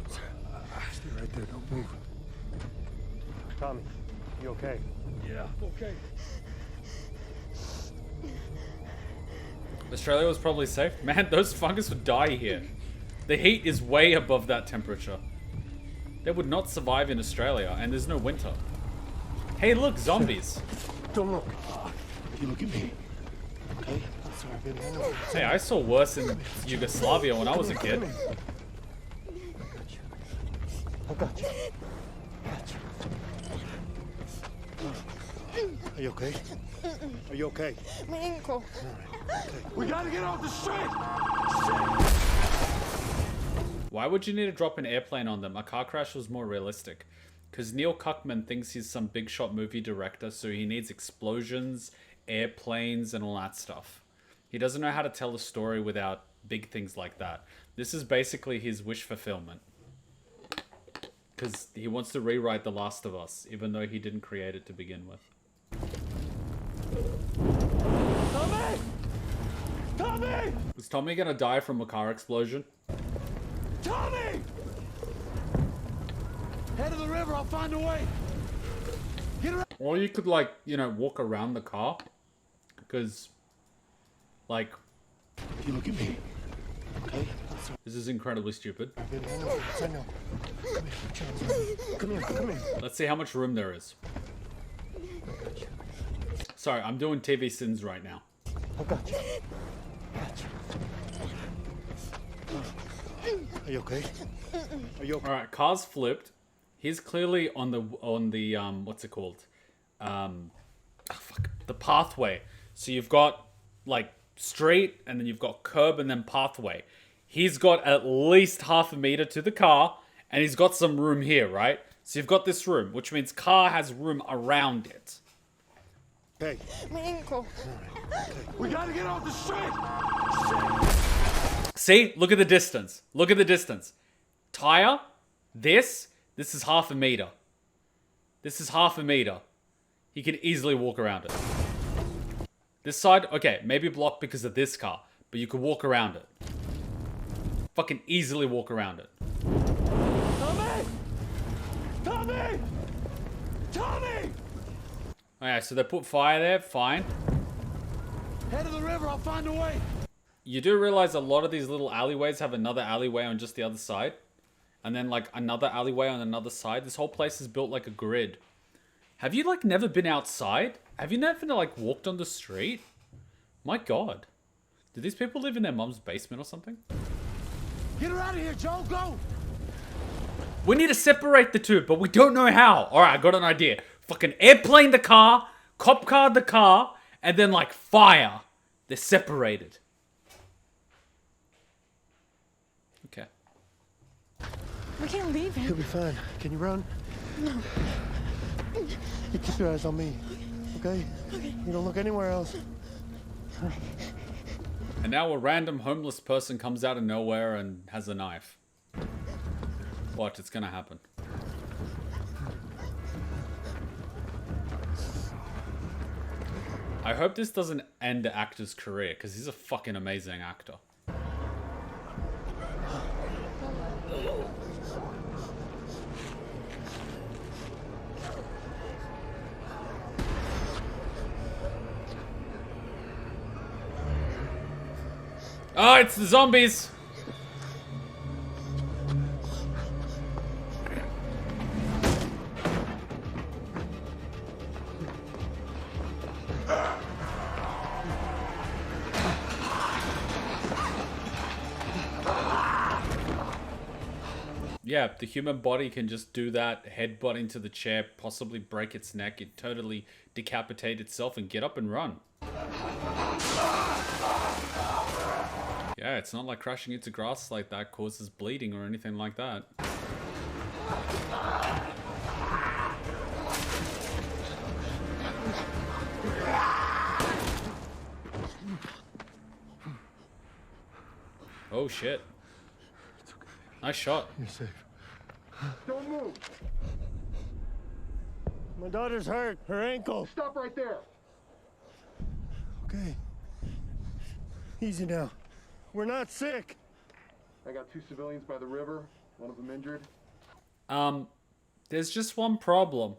Stay right there, don't move. Tommy, you okay? Yeah. Okay. Australia was probably safe. Man, those fungus would die here. The heat is way above that temperature. They would not survive in Australia, and there's no winter. Hey, look, zombies. Don't look. You look at me. Okay? Sorry, baby. Hey, I saw worse in Yugoslavia when I was a kid. I got you. Are you okay? Are you okay? My ankle. We gotta get off the street! Why would you need to drop an airplane on them? A car crash was more realistic. Because Neil Cuckman thinks he's some big shot movie director, so he needs explosions, airplanes, and all that stuff. He doesn't know how to tell a story without big things like that. This is basically his wish fulfillment. Because he wants to rewrite The Last of Us, even though he didn't create it to begin with. Tommy! Tommy! Is Tommy gonna die from a car explosion? Tommy! Head of the river, I'll find a way. Get around. Or you could, like, you know, walk around the car. Because, like... You look at me. Okay? This is incredibly stupid. Baby, I know. I know. Come here. Come here. Let's see how much room there is. Sorry, I'm doing TV sins right now. I got you. Are you okay? Are you okay? Alright, car's flipped. He's clearly on the what's it called? The pathway. So you've got like street and then you've got curb and then pathway. He's got at least half a meter to the car and he's got some room here, right? So you've got this room, which means car has room around it. Hey. My ankle. Okay. We gotta get off the street! See? Look at the distance. Look at the distance. Tire, this is half a meter. This is half a meter. He can easily walk around it. This side, okay, maybe blocked because of this car, but you could walk around it. Fucking easily walk around it. Tommy! Tommy! Tommy! Okay, so they put fire there, fine. Head of the river, I'll find a way. You do realize a lot of these little alleyways have another alleyway on just the other side. And then like another alleyway on another side. This whole place is built like a grid. Have you like never been outside? Have you never like walked on the street? My God. Do these people live in their mom's basement or something? Get her out of here, Joe, go! We need to separate the two, but we don't know how. Alright, I got an idea. Fucking airplane the car, cop car the car, and then like fire. They're separated. Okay. We can't leave him. He'll be fine. Can you run? No. You keep your eyes on me, okay? Okay. You don't look anywhere else. And now a random homeless person comes out of nowhere and has a knife. Watch, it's gonna happen. I hope this doesn't end the actor's career, because he's a fucking amazing actor. Oh, it's the zombies! Yeah, the human body can just do that, headbutt into the chair, possibly break its neck, it totally decapitate itself and get up and run. Yeah, it's not like crashing into grass like that causes bleeding or anything like that. Oh shit. Nice shot. You're safe. Don't move. My daughter's hurt. Her ankle. Stop right there. Okay. Easy now. We're not sick. I got 2 civilians by the river. One of them injured. There's just one problem.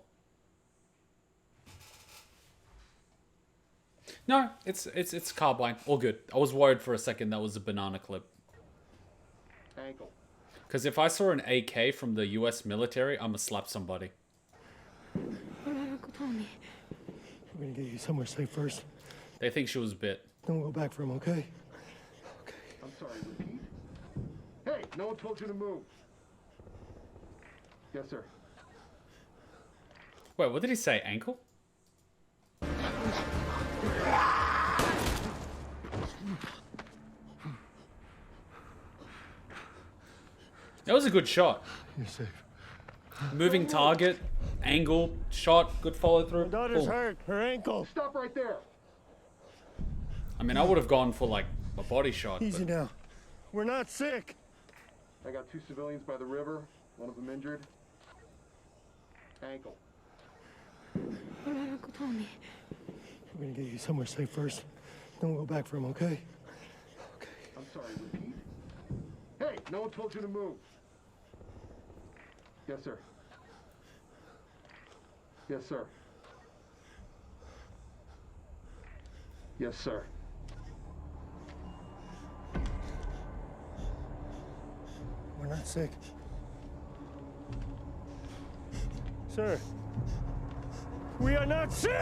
No, it's carbine. All good. I was worried for a second that was a banana clip. Ankle. Because if I saw an AK from the US military, I'ma slap somebody. What about Uncle Tommy? We're gonna get you somewhere safe first. They think she was bit. Don't go back for him, okay? I'm sorry, repeat. Hey, no one told you to move. Yes, sir. Wait, what did he say? Ankle? That was a good shot. You're safe. Moving target, angle, shot, good follow through. My daughter's Cool. hurt. Her ankle. Stop right there. I mean, I would have gone for like a body shot. Easy but... now. We're not sick. I got 2 civilians by the river. One of them injured. ankle. What about Uncle Tommy? We're gonna get you somewhere safe first. Then we'll go back for him, okay? I'm sorry, repeat. Hey, no one told you to move. Yes, sir. Yes, sir. Yes, sir. We're not sick. Sir, we are not sick!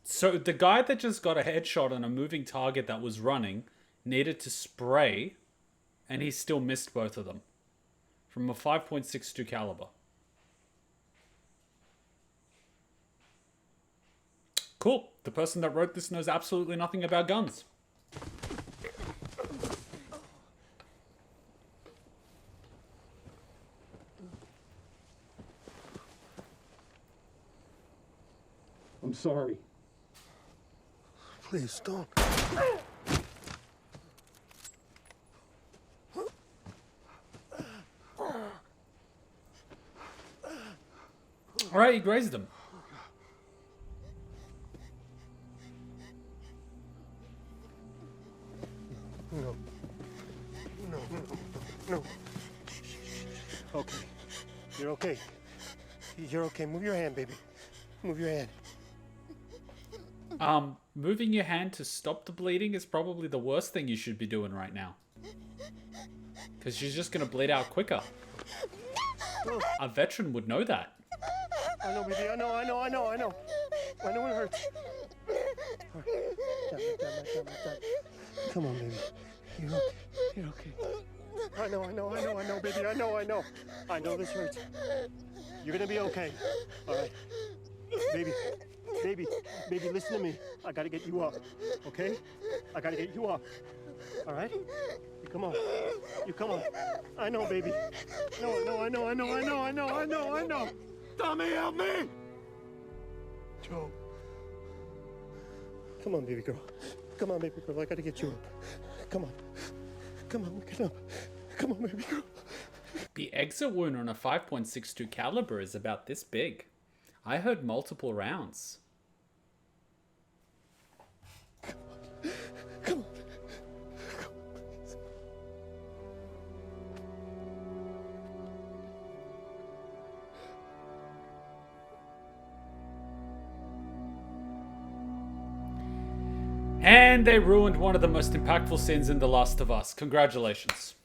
So the guy that just got a headshot on a moving target that was running needed to spray, and he still missed both of them from a 5.62 caliber. Cool. The person that wrote this knows absolutely nothing about guns. I'm sorry. Please, don't. All right, he grazed him. No. No, no. Okay. You're okay. You're okay. Move your hand, baby. Move your hand. Moving your hand to stop the bleeding is probably the worst thing you should be doing right now. Because she's just going to bleed out quicker. A veteran would know that. I know, baby. I know. I know it hurts. Come on, baby. You're okay. You're okay. I know, baby. I know. I know this hurts. You're gonna be okay. All right. Baby, listen to me. I gotta get you up, okay? I gotta get you up. All right? You come on. I know, baby. No, I know. Tommy, help me! Joe. Come on, baby girl. I gotta get you up. Come on, get up. Come on, baby girl. The exit wound on a 5.62 caliber is about this big. I heard multiple rounds. Come on. And they ruined one of the most impactful scenes in The Last of Us. Congratulations.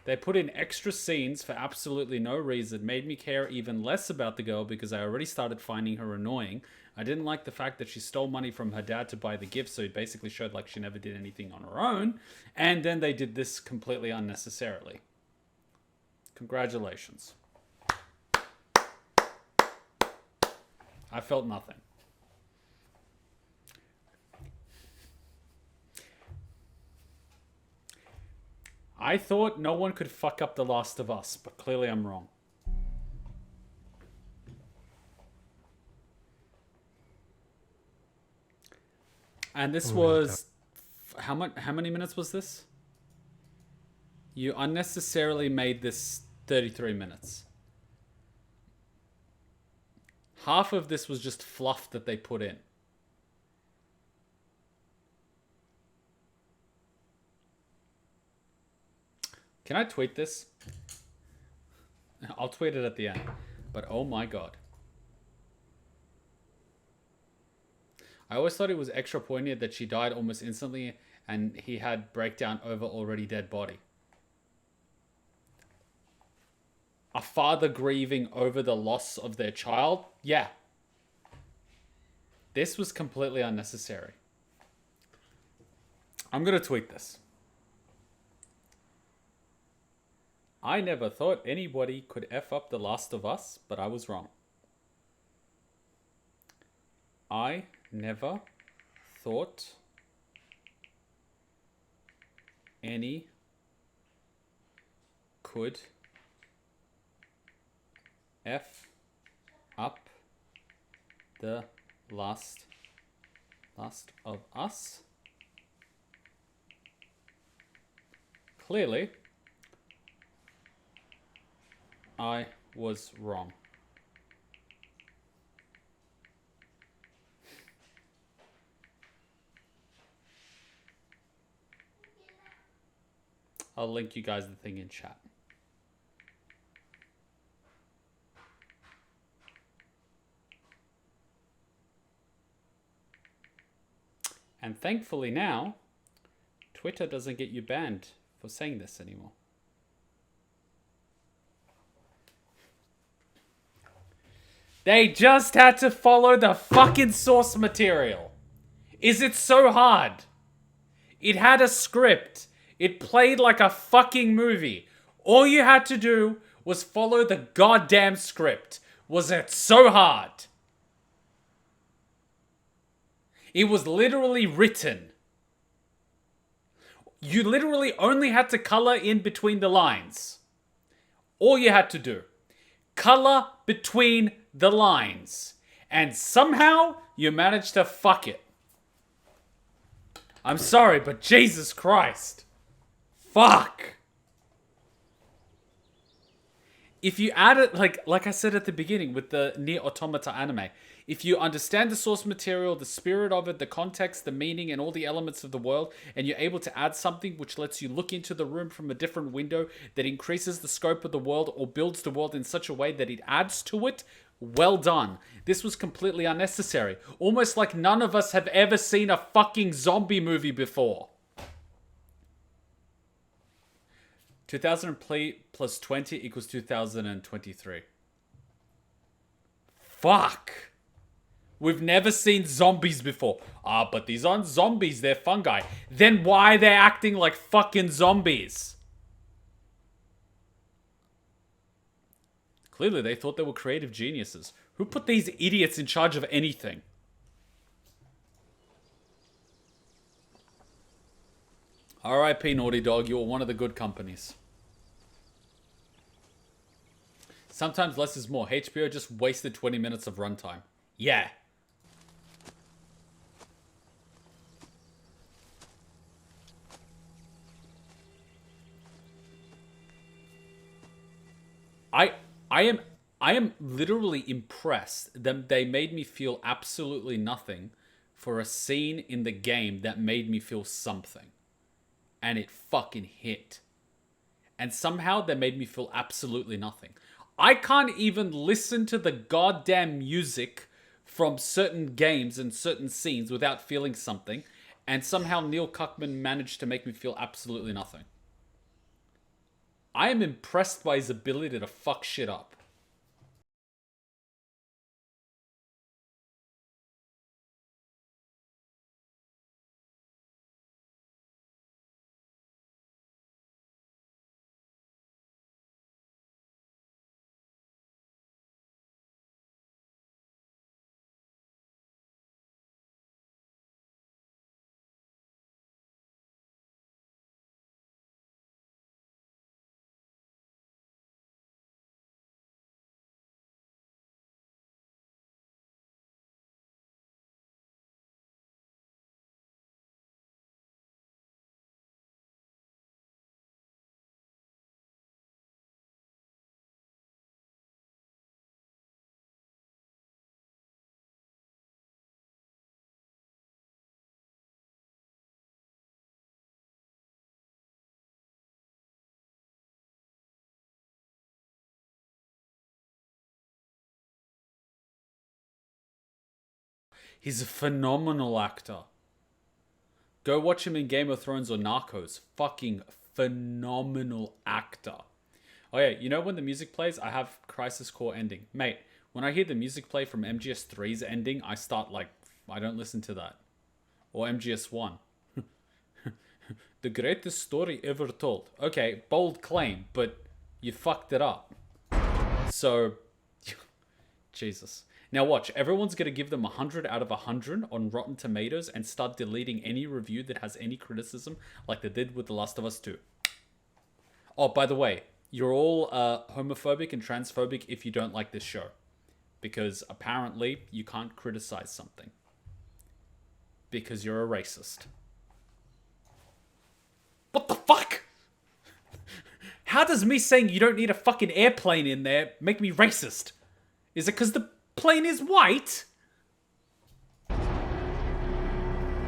They put in extra scenes for absolutely no reason, made me care even less about the girl because I already started finding her annoying. I didn't like the fact that she stole money from her dad to buy the gift, so it basically showed like she never did anything on her own. And then they did this completely unnecessarily. Congratulations. I felt nothing. I thought no one could fuck up The Last of Us, but clearly I'm wrong. And this was... How many minutes was this? You unnecessarily made this 33 minutes. Half of this was just fluff that they put in. Can I tweet this? I'll tweet it at the end. But oh my god. I always thought it was extra poignant that she died almost instantly and he had breakdown over already dead body. A father grieving over the loss of their child? Yeah. This was completely unnecessary. I'm gonna tweet this. I never thought anybody could F up The Last of Us, but I was wrong. I never thought any could F up The Last of Us. Clearly, I was wrong. I'll link you guys the thing in chat. And thankfully now, Twitter doesn't get you banned for saying this anymore. They just had to follow the fucking source material. Is it so hard? It had a script. It played like a fucking movie. All you had to do was follow the goddamn script. Was it so hard? It was literally written. You literally only had to color in between the lines. All you had to do. Color between the lines. And somehow you managed to fuck it. I'm sorry, but Jesus Christ. Fuck. If you add it, like I said at the beginning with the Nier Automata anime, if you understand the source material, the spirit of it, the context, the meaning, and all the elements of the world, and you're able to add something which lets you look into the room from a different window that increases the scope of the world or builds the world in such a way that it adds to it, well done. This was completely unnecessary. Almost like none of us have ever seen a fucking zombie movie before. 2000 plus 20 equals 2023. Fuck. We've never seen zombies before. Ah, but these aren't zombies, they're fungi. Then why are they acting like fucking zombies? Clearly they thought they were creative geniuses. Who put these idiots in charge of anything? R.I.P. Naughty Dog, you were one of the good companies. Sometimes less is more. HBO just wasted 20 minutes of runtime. Yeah. I am literally impressed that they made me feel absolutely nothing for a scene in the game that made me feel something. And it fucking hit. And somehow they made me feel absolutely nothing. I can't even listen to the goddamn music from certain games and certain scenes without feeling something. And somehow Neil Cuckman managed to make me feel absolutely nothing. I am impressed by his ability to fuck shit up. He's a phenomenal actor. Go watch him in Game of Thrones or Narcos. Fucking phenomenal actor. Oh yeah, you know when the music plays, I have Crisis Core ending. Mate, when I hear the music play from MGS3's ending, I start like, I don't listen to that. Or MGS1. The greatest story ever told. Okay, bold claim, but you fucked it up. So, Jesus. Now watch, everyone's going to give them 100 out of 100 on Rotten Tomatoes and start deleting any review that has any criticism like they did with The Last of Us 2. Oh, by the way, you're all homophobic and transphobic if you don't like this show. Because apparently you can't criticize something. Because you're a racist. What the fuck? How does me saying you don't need a fucking airplane in there make me racist? Is it because the plane is white?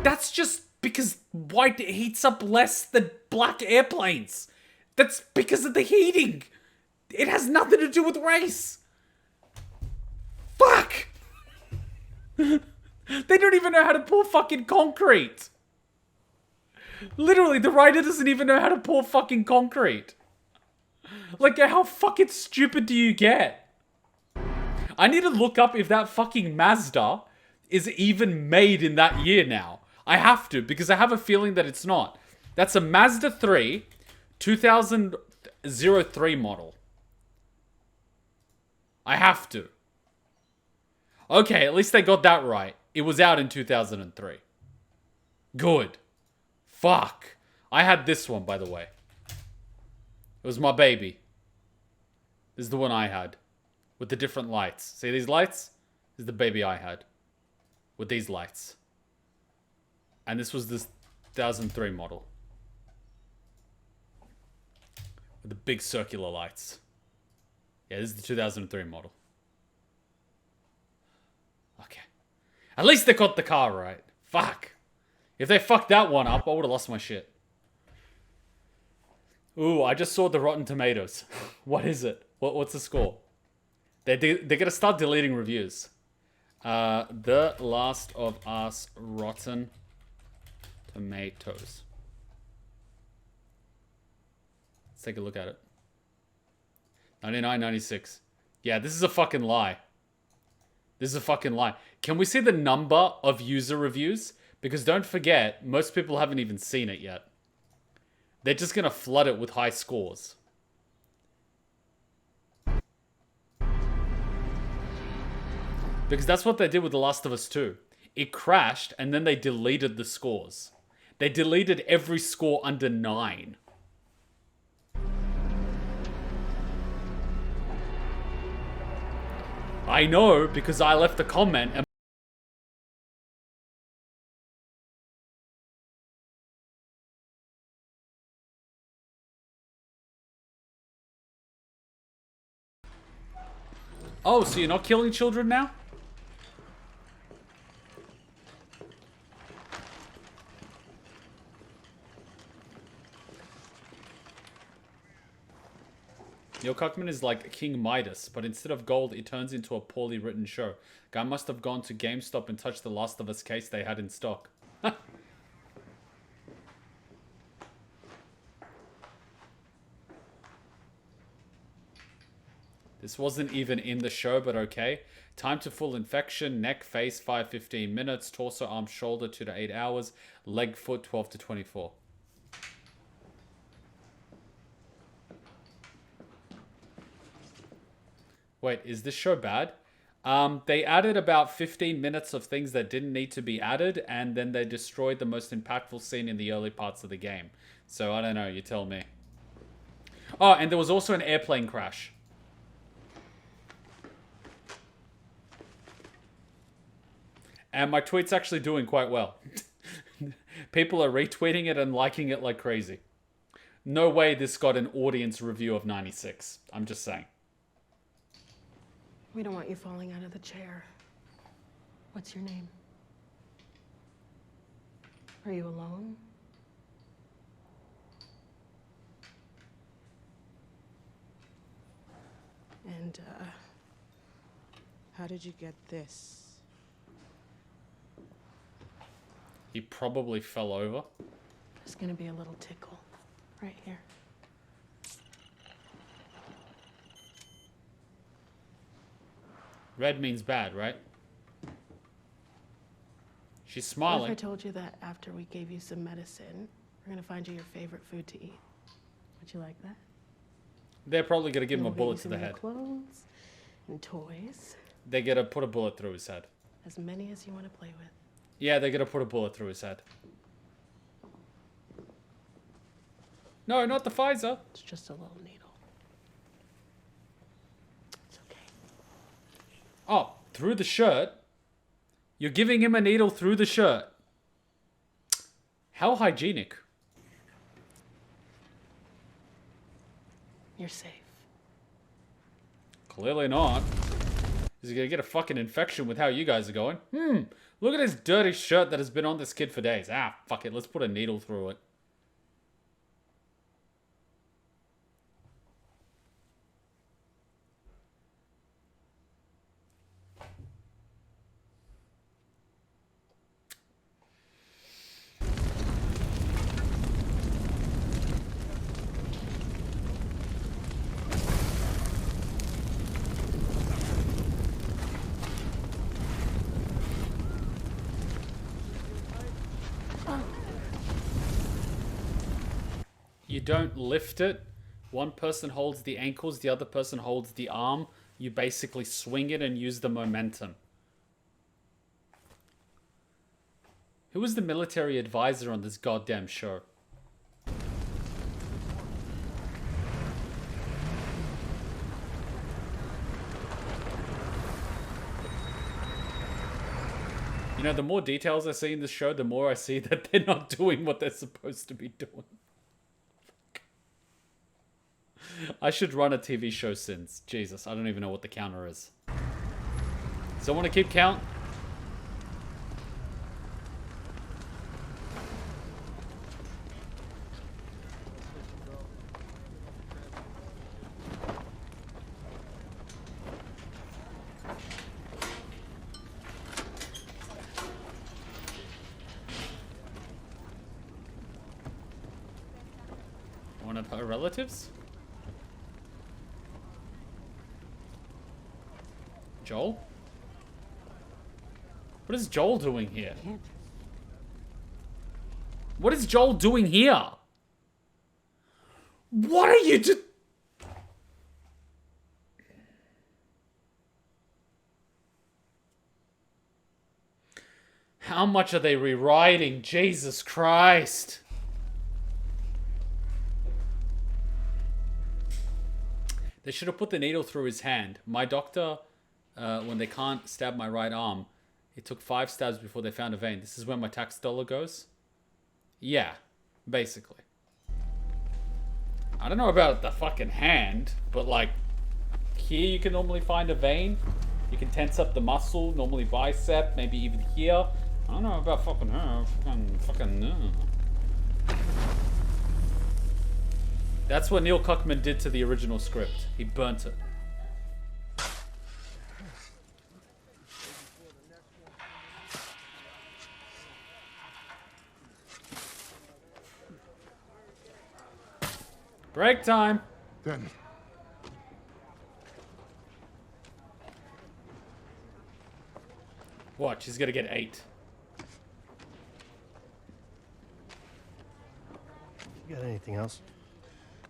That's just because white heats up less than black airplanes. That's because of the heating. It has nothing to do with race. Fuck! They don't even know how to pour fucking concrete. Literally, the writer doesn't even know how to pour fucking concrete. Like, how fucking stupid do you get? I need to look up if that fucking Mazda is even made in that year now. I have to, because I have a feeling that it's not. That's a Mazda 3, 2003 model. I have to. Okay, at least they got that right. It was out in 2003. Good. Fuck. I had this one, by the way. It was my baby. This is the one I had. With the different lights. See these lights? This is the baby I had. With these lights. And this was this 2003 model. With the big circular lights. Yeah, this is the 2003 model. Okay. At least they got the car right. Fuck. If they fucked that one up, I would have lost my shit. Ooh, I just saw the Rotten Tomatoes. What is it? What's the score? They're gonna start deleting reviews. The Last of Us Rotten Tomatoes. Let's take a look at it. 99, 96. Yeah, this is a fucking lie. This is a fucking lie. Can we see the number of user reviews? Because don't forget, most people haven't even seen it yet. They're just gonna flood it with high scores. Because that's what they did with The Last of Us 2. It crashed, and then they deleted the scores. They deleted every score under 9. I know, because I left a comment and oh, so you're not killing children now? Neil Cuckman is like King Midas, but instead of gold, it turns into a poorly written show. Guy must have gone to GameStop and touched the Last of Us case they had in stock. This wasn't even in the show, but okay. Time to full infection, neck, face, 5-15 minutes, torso, arm, shoulder, 2 to 8 hours, leg, foot, 12 to 24. Wait, is this show bad? They added about 15 minutes of things that didn't need to be added, and then they destroyed the most impactful scene in the early parts of the game. So I don't know, you tell me. Oh, and there was also an airplane crash. And my tweet's actually doing quite well. People are retweeting it and liking it like crazy. No way this got an audience review of 96. I'm just saying. We don't want you falling out of the chair. What's your name? Are you alone? And, how did you get this? He probably fell over. There's gonna be a little tickle right here. Red means bad, right? She's What smiling. if I told you that after we gave you some medicine, we're gonna find you your favorite food to eat? Would you like that? They're probably gonna give him a And we'll bullet get to you the some new head. Clothes and toys, They're gonna put a bullet through his head. as many as you want to play with. Yeah, they're gonna put a bullet through his head. No, not the Pfizer. It's just a little needle. Oh, through the shirt? You're giving him a needle through the shirt. How hygienic. You're safe. Clearly not. Is he gonna get a fucking infection with how you guys are going? Look at this dirty shirt that has been on this kid for days. Ah, fuck it. Let's put a needle through it. You don't lift it. One person holds the ankles, the other person holds the arm. You basically swing it and use the momentum. Who was the military advisor on this goddamn show? You know, the more details I see in this show, the more I see that they're not doing what they're supposed to be doing. I should run a TV show since. Jesus, I don't even know what the counter is. Someone to keep count? One of her relatives? Joel? What is Joel doing here? What is Joel doing here? What are you do- How much are they rewriting? Jesus Christ. They should have put the needle through his hand. My doctor, when they can't stab my right arm, it took 5 stabs before they found a vein. This is where my tax dollar goes? Yeah, basically. I don't know about the fucking hand, but like, here you can normally find a vein. You can tense up the muscle, normally bicep, maybe even here. I don't know about fucking her. That's what Neil Cuckman did to the original script. He burnt it. Break time. Then. Watch, he's gonna get 8. You got anything else?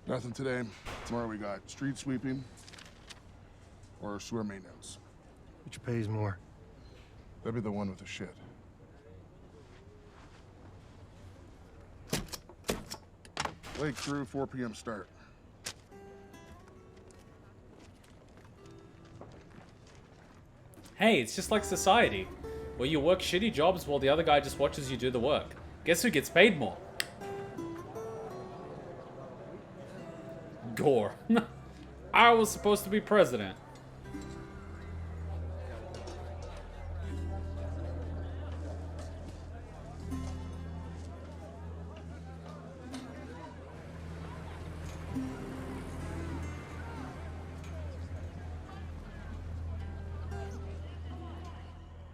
Nothing today. Tomorrow we got street sweeping or sewer maintenance. Which pays more? That'd be the one with the shit. Lake crew, 4 p.m. start. Hey, it's just like society, where you work shitty jobs while the other guy just watches you do the work. Guess who gets paid more? Gore. I was supposed to be president.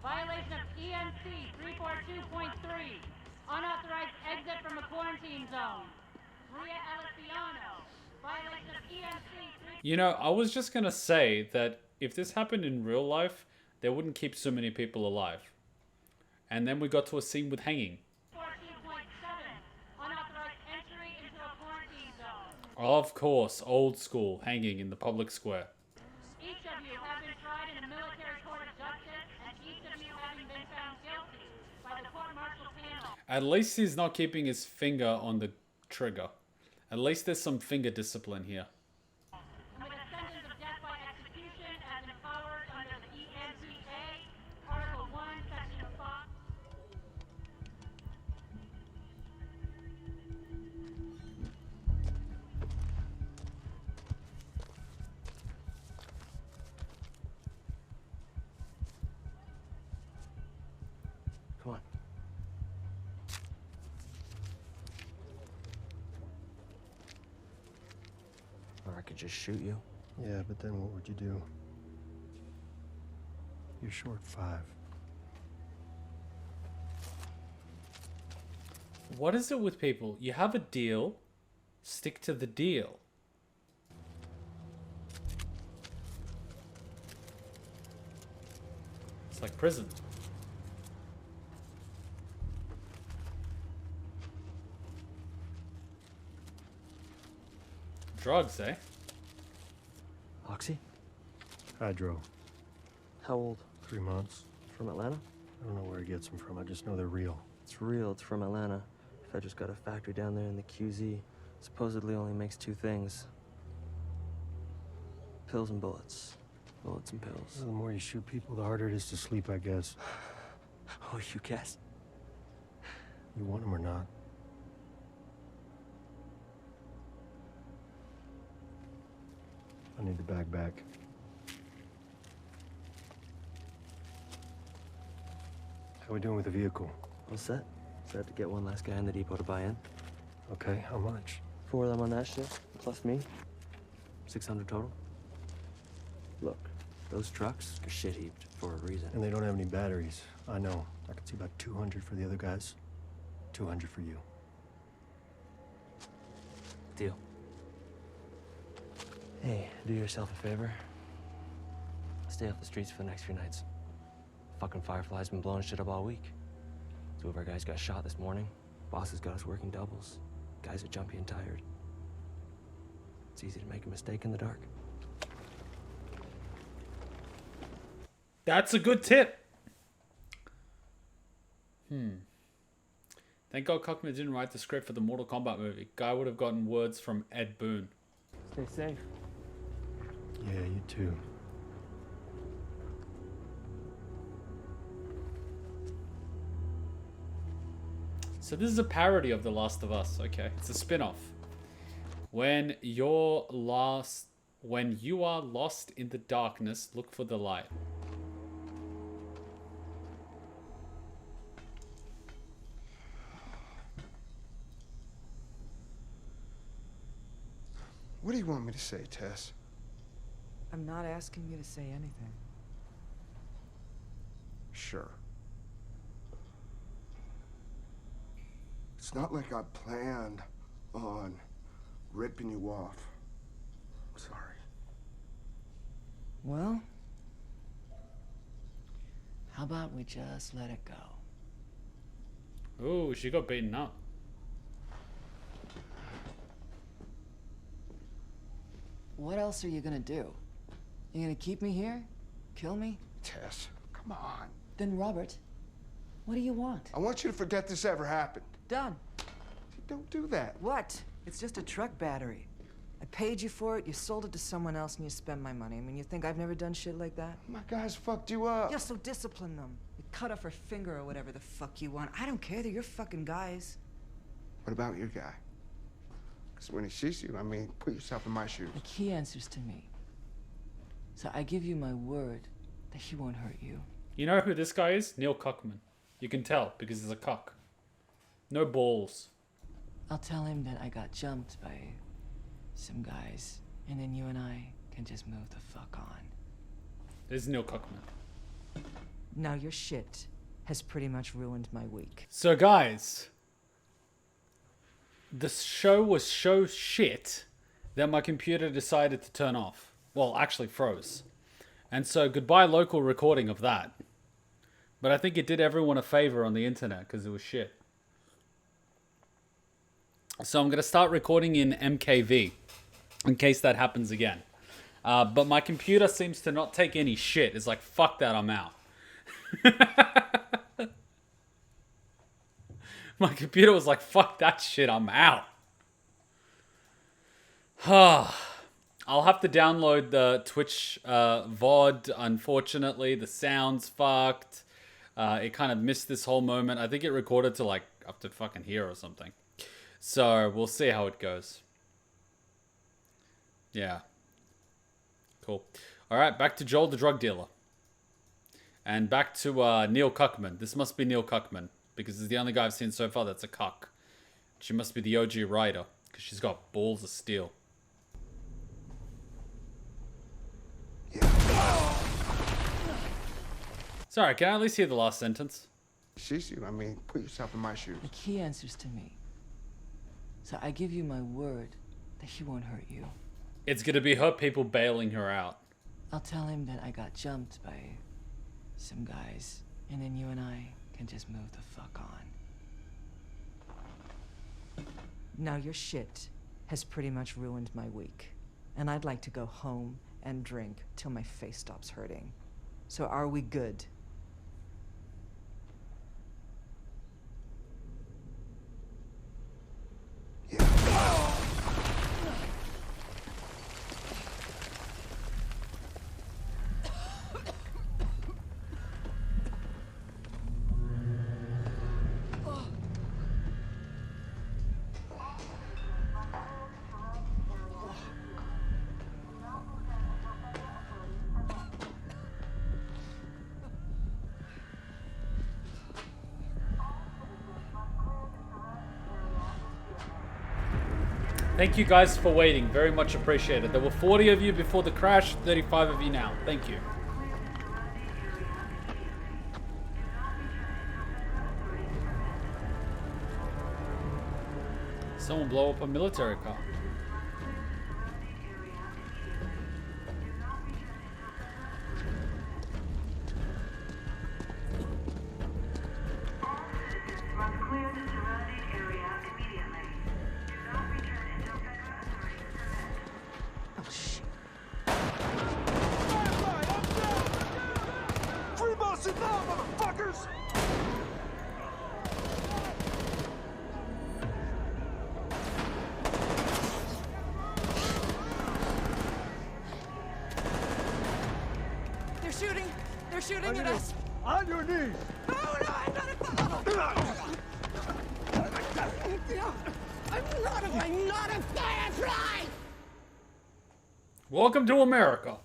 Violation of ENC 342.3. Unauthorized exit from a quarantine zone. Maria Aliciano. Violation of ENC 3. You know, I was just gonna say that if this happened in real life, they wouldn't keep so many people alive. And then we got to a scene with hanging. 14.7. Unauthorized entry into a quarantine zone. Of course, old school, hanging in the public square. Each of you have been tried in a military court of justice, and each of you having been found guilty by the court-martial panel. At least he's not keeping his finger on the trigger. At least there's some finger discipline here. With a sentence of death by execution as empowered under the ENCA, Article 1, Section 5. Come on. Or I could just shoot you. Yeah, but then what would you do? You're short 5. What is it with people? You have a deal, stick to the deal. It's like prison. Drugs, eh? Oxy? Hydro. How old? 3 months. From Atlanta? I don't know where he gets them from. I just know they're real. It's real. It's from Atlanta. Fed just got a factory down there in the QZ. Supposedly only makes 2 things. Pills and bullets. Bullets and pills. Well, the more you shoot people, the harder it is to sleep, I guess. Oh, you guess? You want them or not? I need the bag back. How we doing with the vehicle? All set. Set to get one last guy in the depot to buy in. Okay, how much? 4 of them on that shift, plus me. 600 total. Look, those trucks are shit heaped for a reason. And they don't have any batteries. I know. I can see about 200 for the other guys. 200 for you. Deal. Hey, do yourself a favor. Stay off the streets for the next few nights. Fucking Firefly's been blowing shit up all week. 2 of our guys got shot this morning. Boss has got us working doubles. Guys are jumpy and tired. It's easy to make a mistake in the dark. That's a good tip. Thank God Cockman didn't write the script for the Mortal Kombat movie. Guy would have gotten words from Ed Boon. Stay safe. Yeah, you too. So this is a parody of The Last of Us, okay? It's a spin-off. When you are lost in the darkness, look for the light. What do you want me to say, Tess? I'm not asking you to say anything. Sure. It's not like I planned on ripping you off. I'm sorry. Well, how about we just let it go? Ooh, she got beaten up. What else are you gonna do? You gonna keep me here? Kill me? Tess, come on. Then Robert, what do you want? I want you to forget this ever happened. Done. Don't do that. What? It's just a truck battery. I paid you for it, you sold it to someone else, and you spend my money. I mean, you think I've never done shit like that? My guys fucked you up. Yeah, so discipline them. You cut off her finger or whatever the fuck you want. I don't care, they're your fucking guys. What about your guy? Because when he sees you, I mean, put yourself in my shoes. Like, he answers to me. So I give you my word that he won't hurt you. You know who this guy is? Neil Cockman. You can tell because he's a cock. No balls. I'll tell him that I got jumped by some guys, and then you and I can just move the fuck on. This is Neil Cockman. Now your shit has pretty much ruined my week. So guys, the show was so shit that my computer decided to turn off. Well, actually froze. And so goodbye local recording of that. But I think it did everyone a favor on the internet because it was shit. So I'm going to start recording in MKV in case that happens again. But my computer seems to not take any shit. It's like, fuck that, I'm out. My computer was like, fuck that shit, I'm out. I'll have to download the Twitch VOD. Unfortunately, the sound's fucked. It kind of missed this whole moment. I think it recorded to like up to fucking here or something. So we'll see how it goes. Yeah. Cool. All right, back to Joel the drug dealer. And back to Neil Cuckman. This must be Neil Cuckman, because he's the only guy I've seen so far that's a cuck. She must be the OG writer, because she's got balls of steel. Sorry, can I at least hear the last sentence? I mean, put yourself in my shoes. Like, he answers to me. So I give you my word that he won't hurt you. It's gonna be her people bailing her out. I'll tell him that I got jumped by some guys, and then you and I can just move the fuck on. Now your shit has pretty much ruined my week, and I'd like to go home and drink till my face stops hurting. So are we good? Thank you guys for waiting. Very much appreciated. There were 40 of you before the crash, 35 of you now. Thank you. Someone blow up a military car. They're shooting at us! On your knees! Oh no, I'm not a firefly! Welcome to America.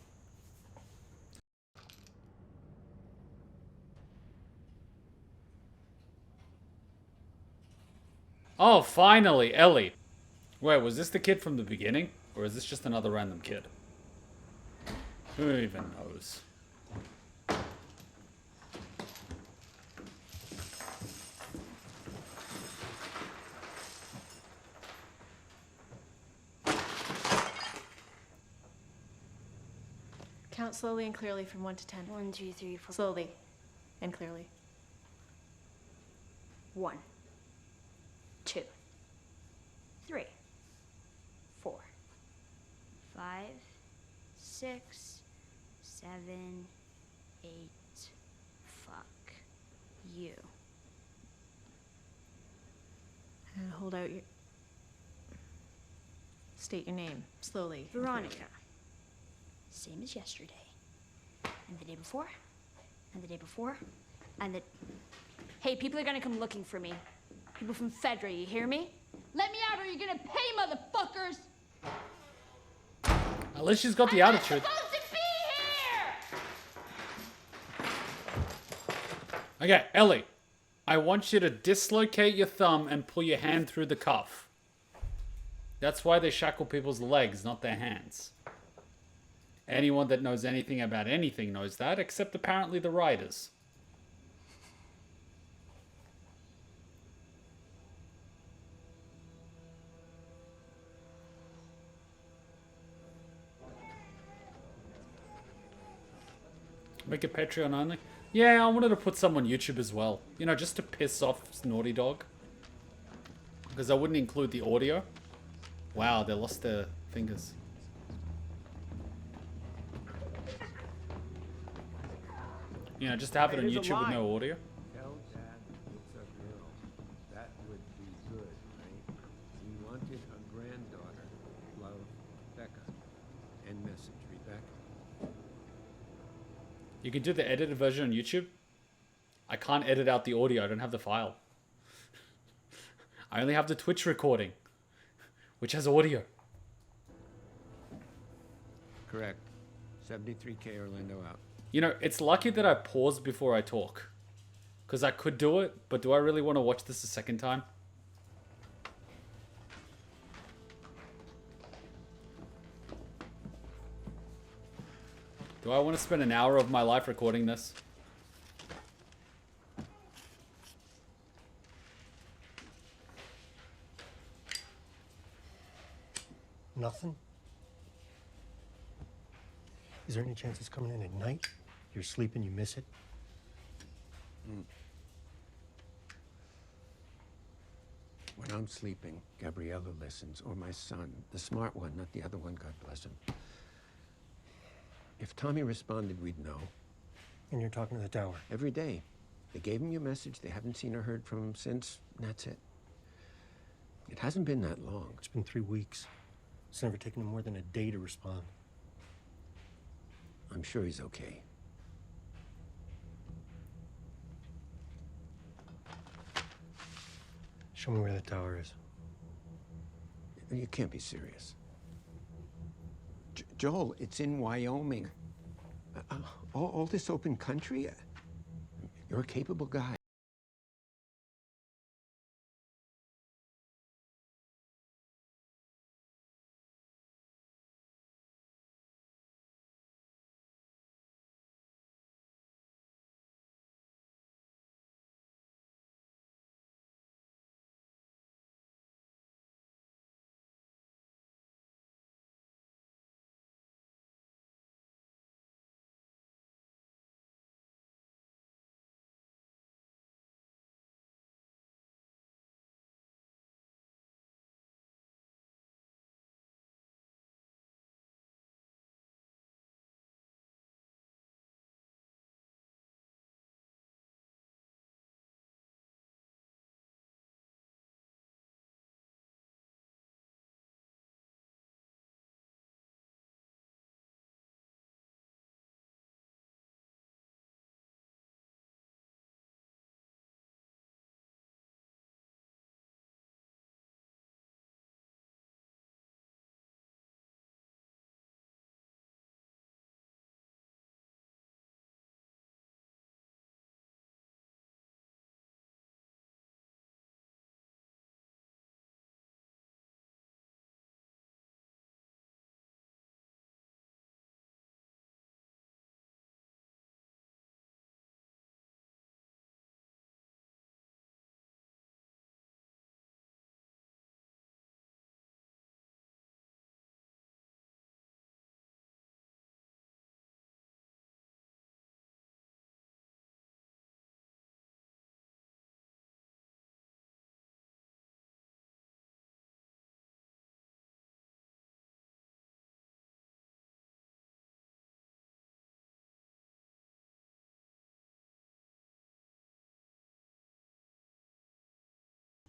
Oh, finally, Ellie. Wait, was this the kid from the beginning? Or is this just another random kid? Who even knows? Count slowly and clearly from 1 to 10. 1, 2, 3, 4. Slowly and clearly. 1, 2, 3, 4, 5, 6, 7, 8. Fuck you. And hold out your... State your name, slowly. Veronica. Same as yesterday. And the day before. And the day before. And the... Hey, people are gonna come looking for me. People from Fedra, you hear me? Let me out or you're gonna pay, motherfuckers! At least she's got the attitude. Supposed to be here! Okay, Ellie. I want you to dislocate your thumb and pull your hand through the cuff. That's why they shackle people's legs, not their hands. Anyone that knows anything about anything knows that, except apparently the writers. Make it Patreon only? Yeah, I wanted to put some on YouTube as well. You know, just to piss off Naughty Dog. Because I wouldn't include the audio. Wow, they lost their fingers. You know, just to have it on YouTube with no audio. Tell Dad it's a girl. That would be good, right? We wanted a granddaughter. Love, Becca. End message. Read back. You can do the edited version on YouTube. I can't edit out the audio. I don't have the file. I only have the Twitch recording, which has audio. Correct. 73K Orlando out. You know, it's lucky that I paused before I talk. Because I could do it, but do I really want to watch this a second time? Do I want to spend an hour of my life recording this? Nothing? Is there any chance it's coming in at night? You're sleeping, you miss it? When I'm sleeping, Gabriella listens, or my son, the smart one, not the other one, God bless him. If Tommy responded, we'd know. And you're talking to the tower? Every day. They gave him your message, they haven't seen or heard from him since, and that's it. It hasn't been that long. It's been 3 weeks. It's never taken him more than a day to respond. I'm sure he's okay. Show me where the tower is. You can't be serious. Joel, it's in Wyoming. All this open country? You're a capable guy.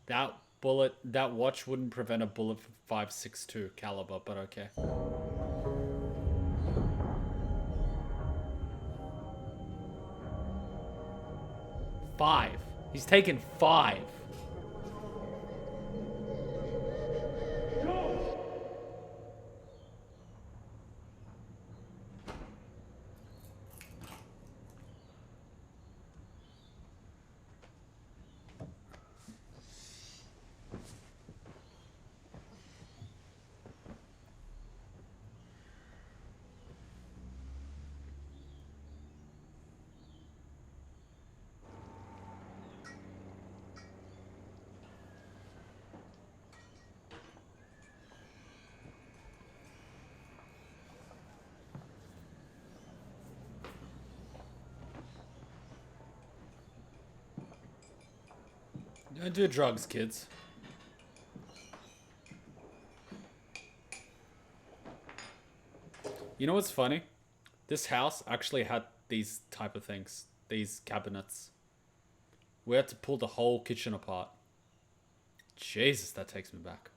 That bullet, that watch wouldn't prevent a bullet from 5.62 caliber, but okay. 5. He's taken 5. Don't do drugs, kids. You know what's funny? This house actually had these type of things. These cabinets. We had to pull the whole kitchen apart. Jesus, that takes me back.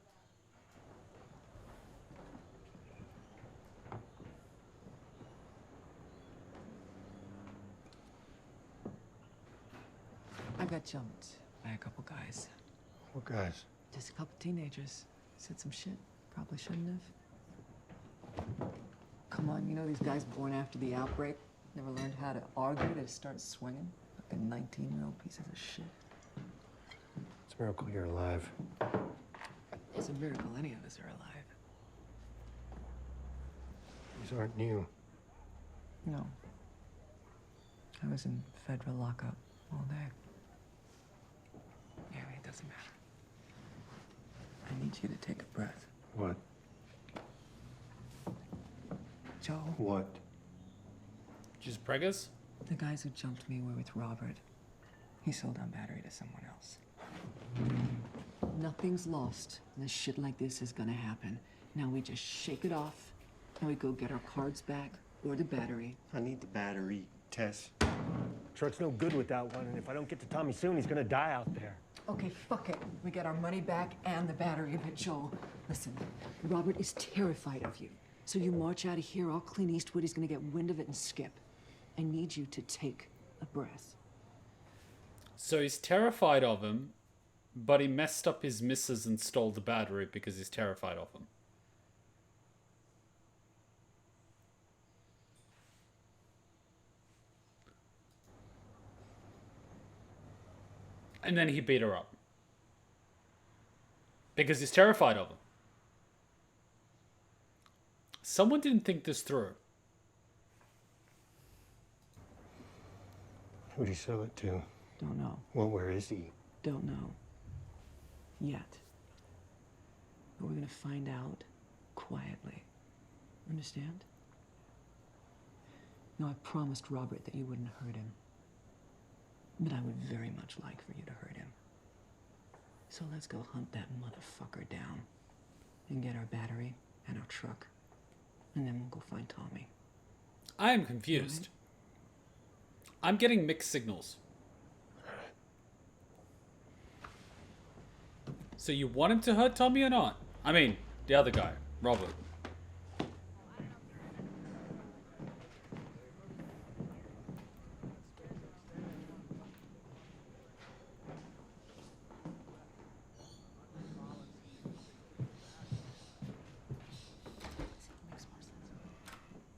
I got jumped by a couple guys. What guys? Just a couple teenagers. Said some shit. Probably shouldn't have. Come on, you know these guys born after the outbreak? Never learned how to argue to start swinging? Fucking 19-year-old pieces of shit. It's a miracle you're alive. It's a miracle any of us are alive. These aren't new. No. I was in federal lockup all day. Anyway, it doesn't matter. I need you to take a breath. What? Joe. What? Just preggers? The guys who jumped me were with Robert. He sold our battery to someone else. Nothing's lost. And shit like this is gonna happen. Now we just shake it off, and we go get our cards back, or the battery. I need the battery, Tess. Truck's no good without one, and if I don't get to Tommy soon, he's gonna die out there. Okay, fuck it. We get our money back and the battery. But Joel, listen, Robert is terrified of you. So you march out of here all Clint Eastwood. He's gonna get wind of it and skip. I need you to take a breath. So he's terrified of him, but he messed up his missus and stole the battery because he's terrified of him. And then he beat her up. Because he's terrified of him. Someone didn't think this through. Who'd he sell it to? Don't know. Well, where is he? Don't know. Yet. But we're gonna find out quietly. Understand? No, I promised Robert that you wouldn't hurt him. But I would very much like for you to hurt him. So let's go hunt that motherfucker down. And get our battery and our truck. And then we'll go find Tommy. I am confused. I'm getting mixed signals. So you want him to hurt Tommy or not? I mean, the other guy, Robert.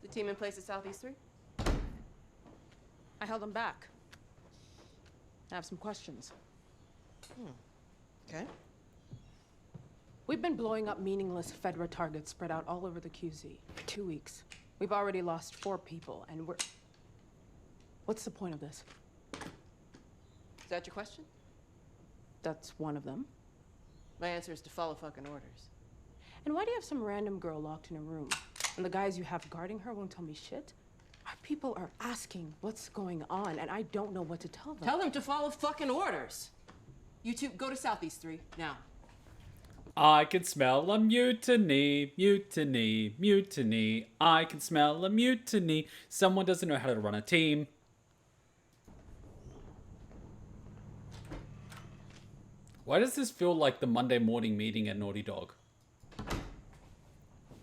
The team in place at Southeast 3? I held them back. I have some questions. Okay. We've been blowing up meaningless Fedra targets spread out all over the QZ for 2 weeks. We've already lost 4 people, and we're... What's the point of this? Is that your question? That's one of them. My answer is to follow fucking orders. And why do you have some random girl locked in a room? And the guys you have guarding her won't tell me shit? Our people are asking what's going on, and I don't know what to tell them. Tell them to follow fucking orders. You two, go to Southeast 3, now. I can smell a mutiny, mutiny, mutiny. I can smell a mutiny. Someone doesn't know how to run a team. Why does this feel like the Monday morning meeting at Naughty Dog?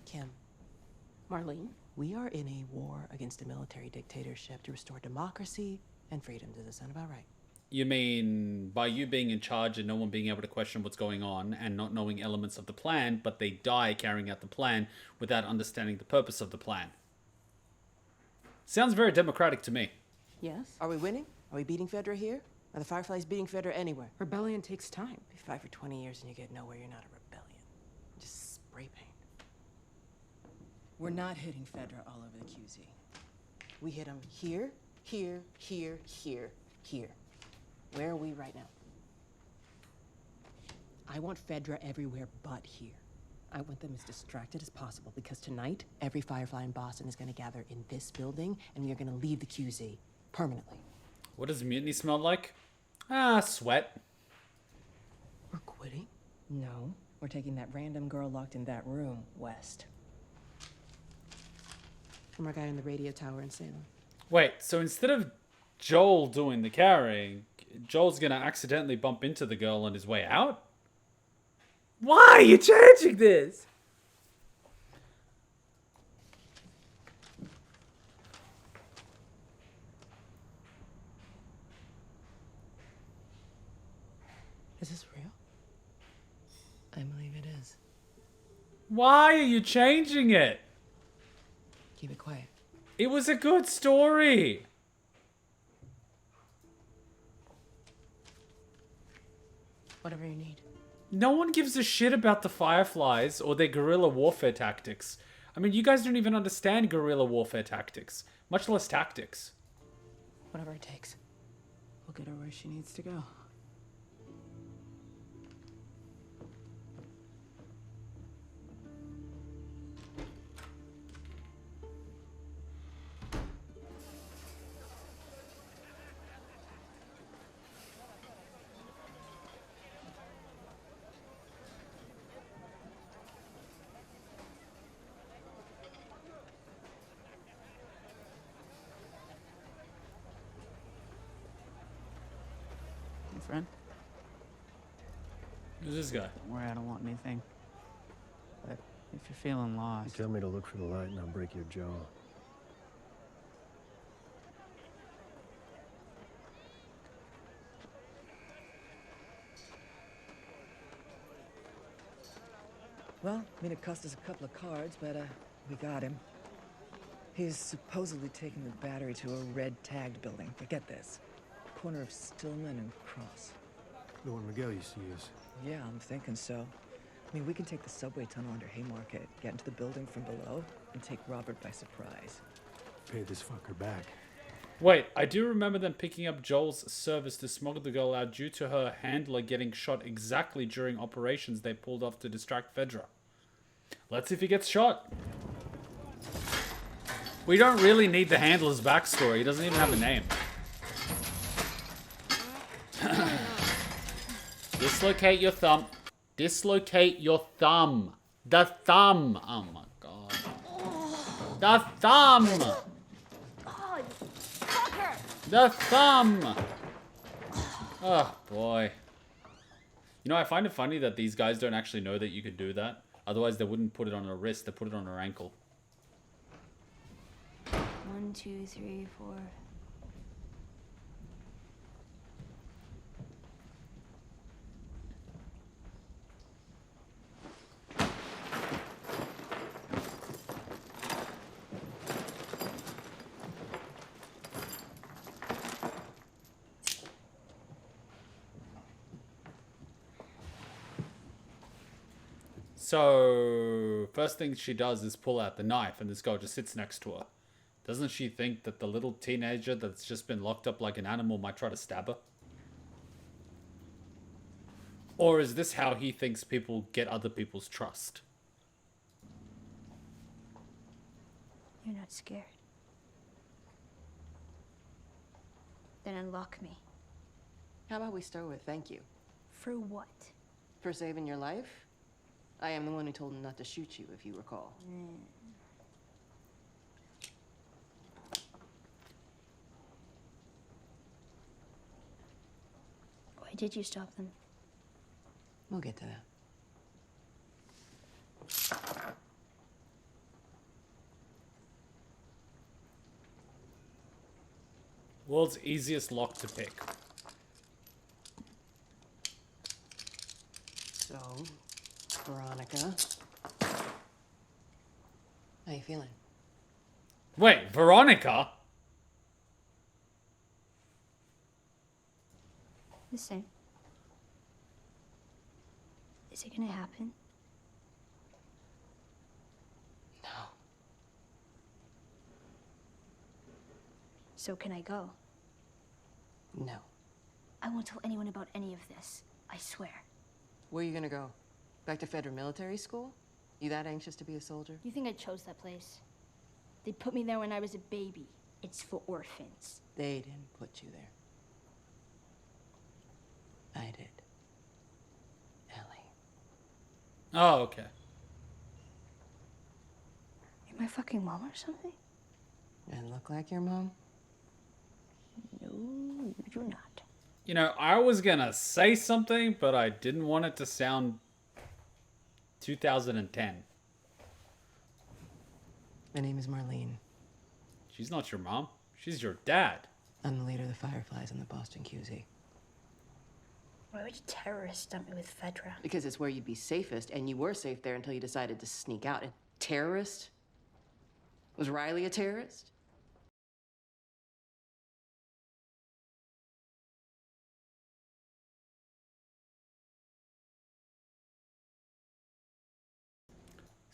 Kim. Marlene? We are in a war against a military dictatorship to restore democracy and freedom. Does that sound about right? You mean by you being in charge and no one being able to question what's going on and not knowing elements of the plan, but they die carrying out the plan without understanding the purpose of the plan? Sounds very democratic to me. Yes. Are we winning? Are we beating Fedra here? Are the Fireflies beating Fedra anywhere? Rebellion takes time. If you fight for 20 years and you get nowhere, you're not a rebellion. Just spray paint. We're not hitting Fedra all over the QZ. We hit them here, here, here, here, here. Where are we right now? I want Fedra everywhere but here. I want them as distracted as possible because tonight, every Firefly in Boston is going to gather in this building and we are going to leave the QZ permanently. What does mutiny smell like? Ah, sweat. We're quitting? No. We're taking that random girl locked in that room west. From our guy in the radio tower in Salem. Wait, so instead of Joel doing the carrying, Joel's gonna accidentally bump into the girl on his way out? Why are you changing this? Is this real? I believe it is. Why are you changing it? Keep it quiet. It was a good story. Whatever you need. No one gives a shit about the Fireflies or their guerrilla warfare tactics. I mean, you guys don't even understand guerrilla warfare tactics, much less tactics. Whatever it takes. We'll get her where she needs to go. Friend? Who's this guy? Don't worry, I don't want anything. But if you're feeling lost... You tell me to look for the light and I'll break your jaw. Well, I mean, it cost us a couple of cards, but we got him. He's supposedly taking the battery to a red-tagged building. But get this. Corner of Stillman and Cross. The one Miguel used to use. Yeah, I'm thinking so. I mean, we can take the subway tunnel under Haymarket, get into the building from below, and take Robert by surprise. Pay this fucker back. Wait, I do remember them picking up Joel's service to smuggle the girl out due to her handler getting shot exactly during operations they pulled off to distract Fedra. Let's see if he gets shot. We don't really need the handler's backstory. He doesn't even have a name. Dislocate your thumb. Dislocate your thumb. The thumb. Oh my god. The thumb. God, fucker! The thumb. Oh boy. You know, I find it funny that these guys don't actually know that you could do that. Otherwise, they wouldn't put it on her wrist. They put it on her ankle. 1, 2, 3, 4. So, first thing she does is pull out the knife, and this girl just sits next to her. Doesn't she think that the little teenager that's just been locked up like an animal might try to stab her? Or is this how he thinks people get other people's trust? You're not scared. Then unlock me. How about we start with thank you? For what? For saving your life? I am the one who told him not to shoot you, if you recall. Why did you stop them? We'll get to that. World's easiest lock to pick. So, Veronica, how you feeling? Wait, Veronica? The same. Is it gonna happen? No. So can I go? No. I won't tell anyone about any of this. I swear. Where are you gonna go? Back to Federal Military School? You that anxious to be a soldier? You think I chose that place? They put me there when I was a baby. It's for orphans. They didn't put you there. I did. Ellie. Oh, okay. You're my fucking mom or something? And look like your mom? No, you're not. You know, I was gonna say something, but I didn't want it to sound 2010. My name is Marlene. She's not your mom. She's your dad. I'm the leader of the Fireflies in the Boston QZ. Why would terrorists dump me with Fedra? Because it's where you'd be safest, and you were safe there until you decided to sneak out. A terrorist? Was Riley a terrorist?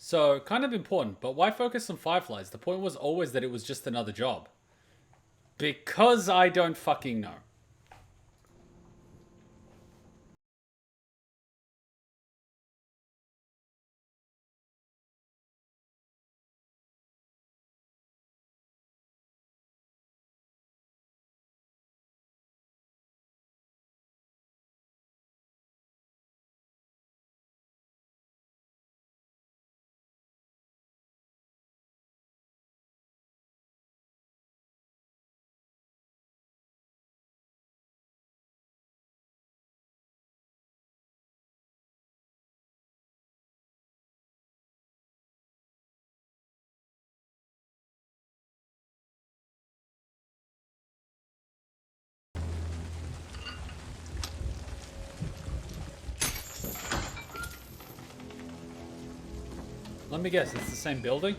So, kind of important, but why focus on fireflies? The point was always that it was just another job. Because I don't fucking know. Let me guess, it's the same building?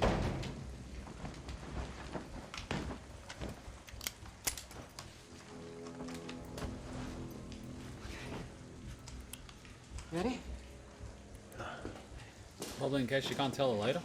Ready? Probably in case you can't tell her later.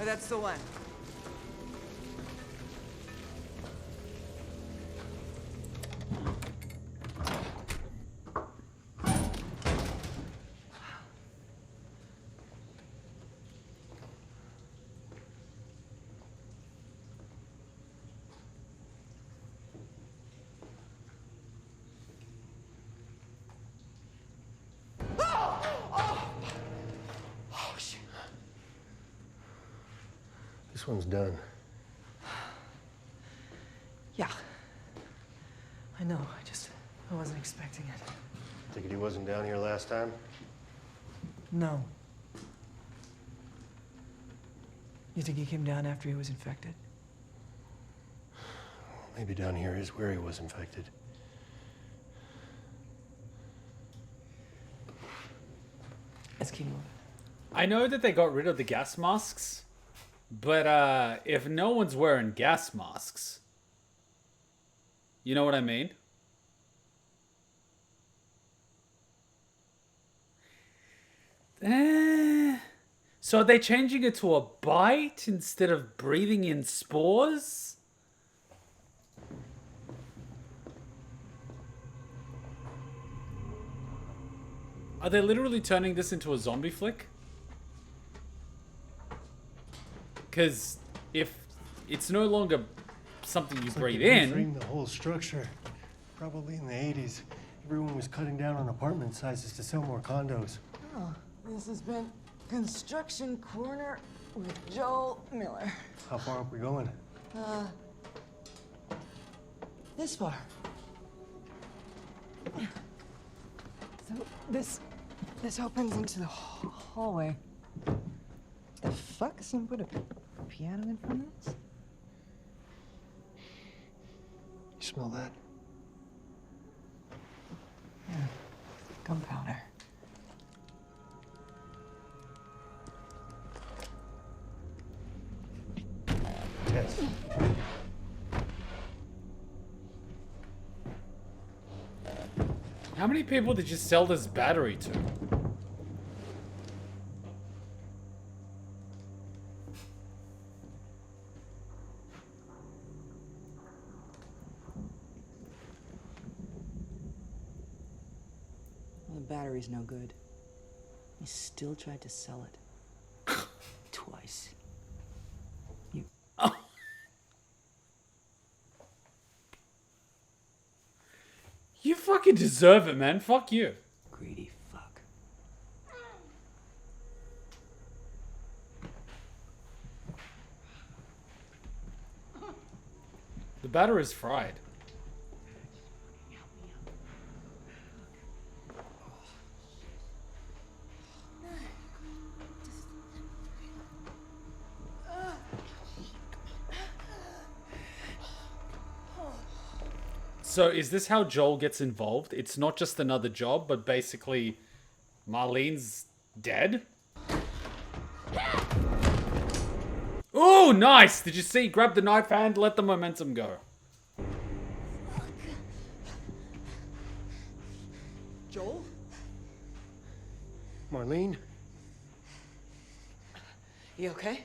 Oh, that's the one. This one's done. Yeah. I know, I wasn't expecting it. Think he wasn't down here last time? No. You think he came down after he was infected? Maybe down here is where he was infected. Let's keep moving. I know that they got rid of the gas masks, but if no one's wearing gas masks, you know what I mean? So are they changing it to a bite instead of breathing in spores? Are they literally turning this into a zombie flick? Because if it's no longer something you breathe in... The whole structure. Probably in the 80s, everyone was cutting down on apartment sizes to sell more condos. Oh, this has been Construction Corner with Joel Miller. How far up we going? This far. So this opens into the hallway. The fuck? Someone put a piano in front of us? You smell that? Yeah. Gunpowder. Yes. How many people did you sell this battery to? Well, the battery's no good. He still tried to sell it. Twice. You... You fucking deserve it, man. Fuck you. Greedy fuck. The battery's fried. So is this how Joel gets involved? It's not just another job, but basically Marlene's dead? nice! Did you see? Grab the knife hand, let the momentum go. Joel? Marlene? You okay?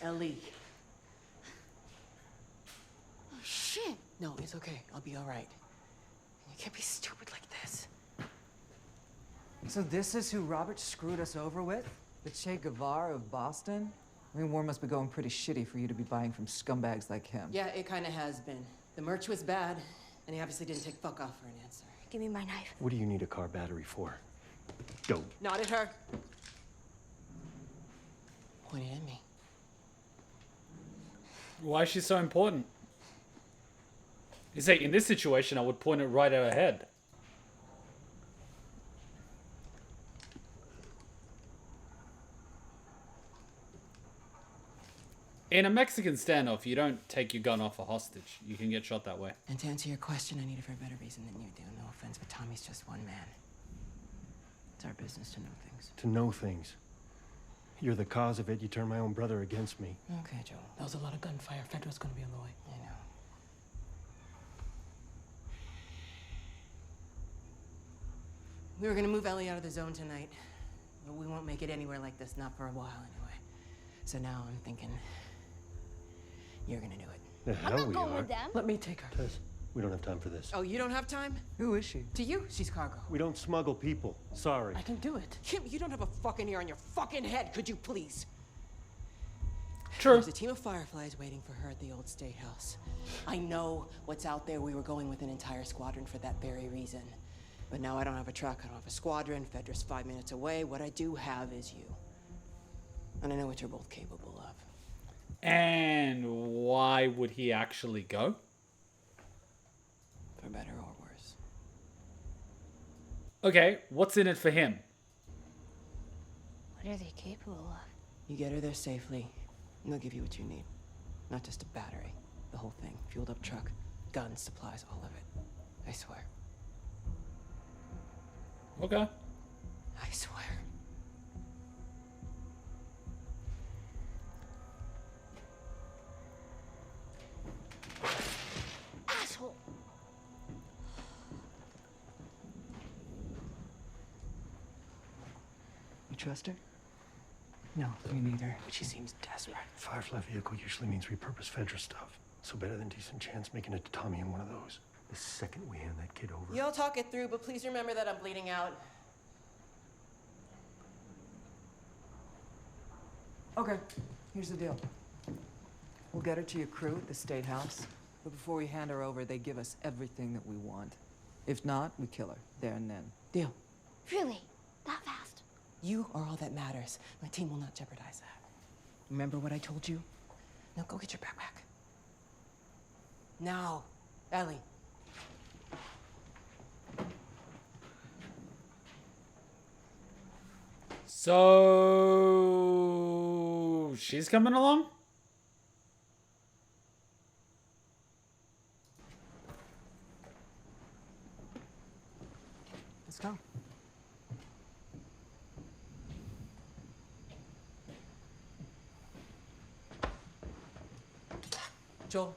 Ellie. Oh, shit. No, it's okay. I'll be all right. You can't be stupid like this. So this is who Robert screwed us over with? The Che Guevara of Boston? I mean, war must be going pretty shitty for you to be buying from scumbags like him. Yeah, it kind of has been. The merch was bad, and he obviously didn't take fuck off for an answer. Give me my knife. What do you need a car battery for? Go. Not at her. Point it at me. Why is she so important? You say, in this situation, I would point it right at her head. In a Mexican standoff, you don't take your gun off a hostage. You can get shot that way. And to answer your question, I need it for a better reason than you do. No offense, but Tommy's just one man. It's our business to know things. To know things. You're the cause of it. You turned my own brother against me. Okay, Joel. That was a lot of gunfire. Fedra's gonna be on the way. I know. We were gonna move Ellie out of the zone tonight. But we won't make it anywhere like this, not for a while anyway. So now I'm thinking you're gonna do it. The hell we are. Let me take her. Tess, we don't have time for this. Oh, you don't have time? Who is she? To you, she's cargo. We don't smuggle people. Sorry. I can do it. Kim, you don't have a fucking ear on your fucking head, could you please? True. There's a team of Fireflies waiting for her at the old State House. I know what's out there. We were going with an entire squadron for that very reason. But now I don't have a truck, I don't have a squadron. Fedra's 5 minutes away. What I do have is you. And I know what you're both capable of. And why would he actually go? For better or worse. Okay, what's in it for him? What are they capable of? You get her there safely, and they'll give you what you need. Not just a battery. The whole thing. Fueled up truck, guns, supplies, all of it. I swear. Okay. I swear. Asshole! You trust her? No, me neither. But she seems desperate. Firefly vehicle usually means repurposed Fedra stuff. So better than decent chance making it to Tommy in one of those. The second we hand that kid over. Y'all talk it through, but please remember that I'm bleeding out. Okay, here's the deal. We'll get her to your crew at the State House. But before we hand her over, they give us everything that we want. If not, we kill her, there and then. Deal. Really? That fast? You are all that matters. My team will not jeopardize that. Remember what I told you? Now go get your backpack. Now, Ellie. So she's coming along? Let's go. Joel.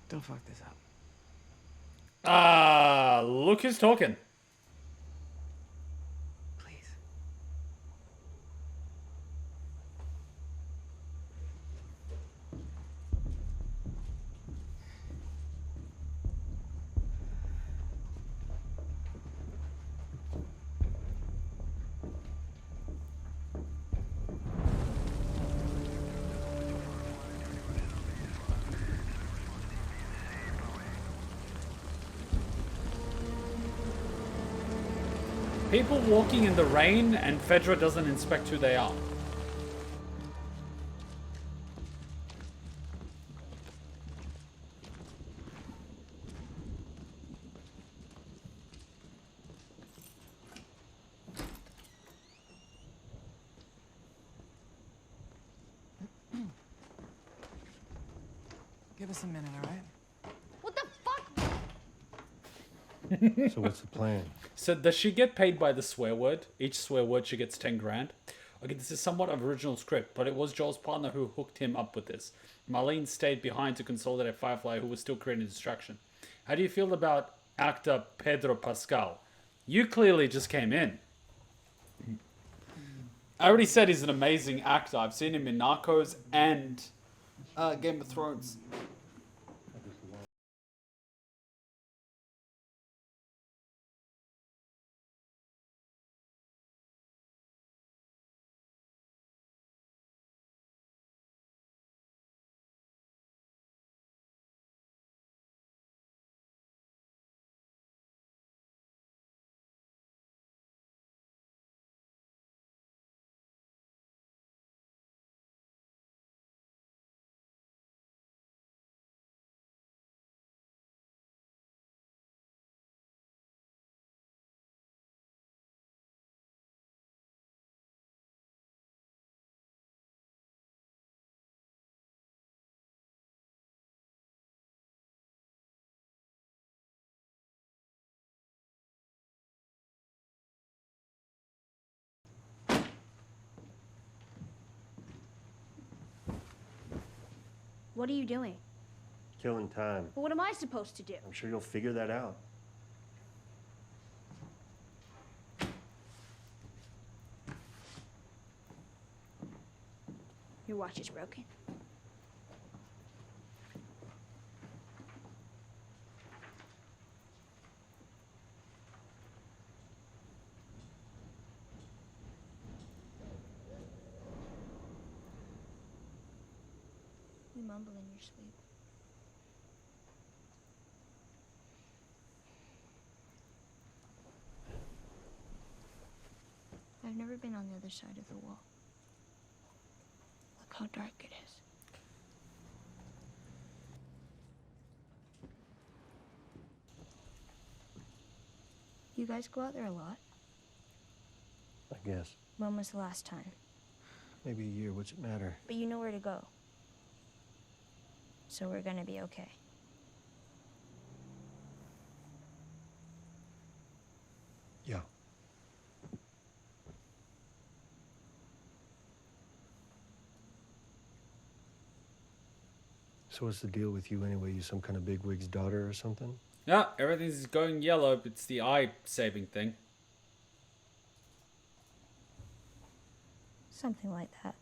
Don't fuck this up. Look who's talking. Please. People walking in the rain and Fedra doesn't inspect who they are. Give us a minute, all right? What the fuck? So what's the plan? So does she get paid by the swear word? Each swear word she gets 10 grand. Okay, this is somewhat of original script, but it was Joel's partner who hooked him up with this. Marlene stayed behind to consolidate Firefly, who was still creating distraction. How do you feel about actor Pedro Pascal? You clearly just came in. I already said he's an amazing actor. I've seen him in Narcos and Game of Thrones. What are you doing? Killing time. Well, what am I supposed to do? I'm sure you'll figure that out. Your watch is broken. You mumble in your sleep. I've never been on the other side of the wall. Look how dark it is. You guys go out there a lot? I guess. When was the last time? Maybe a year. What's it matter? But you know where to go. So we're gonna be okay. Yeah. So what's the deal with you anyway? You some kind of bigwig's daughter or something? Yeah, everything's going yellow. It's the eye-saving thing. Something like that.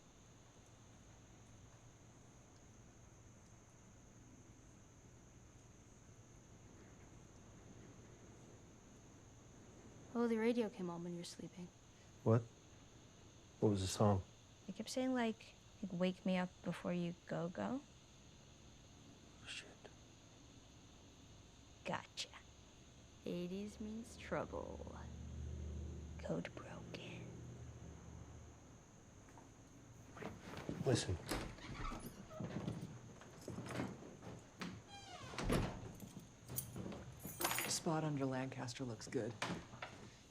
Oh, the radio came on when you were sleeping. What? What was the song? They kept saying like wake me up before you go. Shit. Gotcha. 80s means trouble. Code broken. Listen. Spot under Lancaster looks good.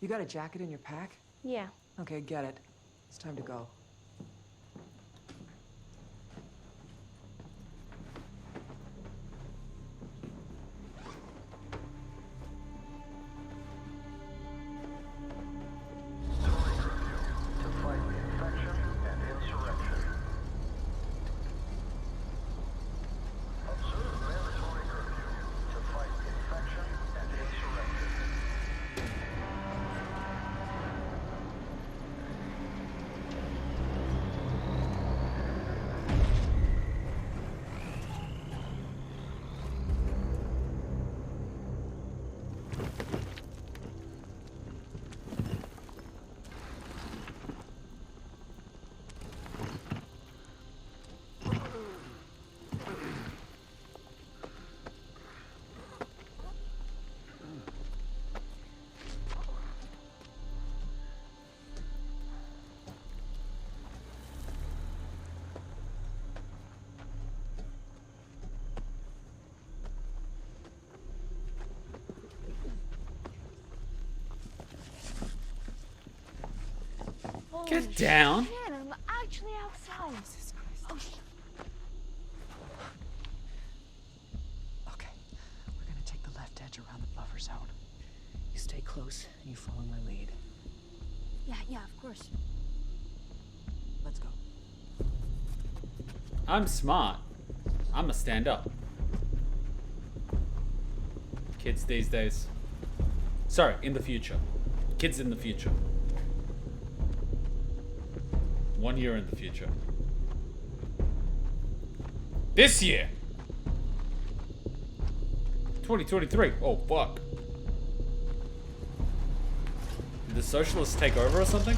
You got a jacket in your pack? Yeah. Okay, get it. It's time to go. Get down. Shit, I'm actually outside. Jesus Christ. Oh, Okay, we're gonna take the left edge around the buffer zone. You stay close and you follow my lead. Yeah, of course. Let's go. I'm smart. I'm a stand up. Kids these days. Sorry, in the future. Kids in the future. 1 year in the future. This year! 2023. Oh, fuck. Did the socialists take over or something?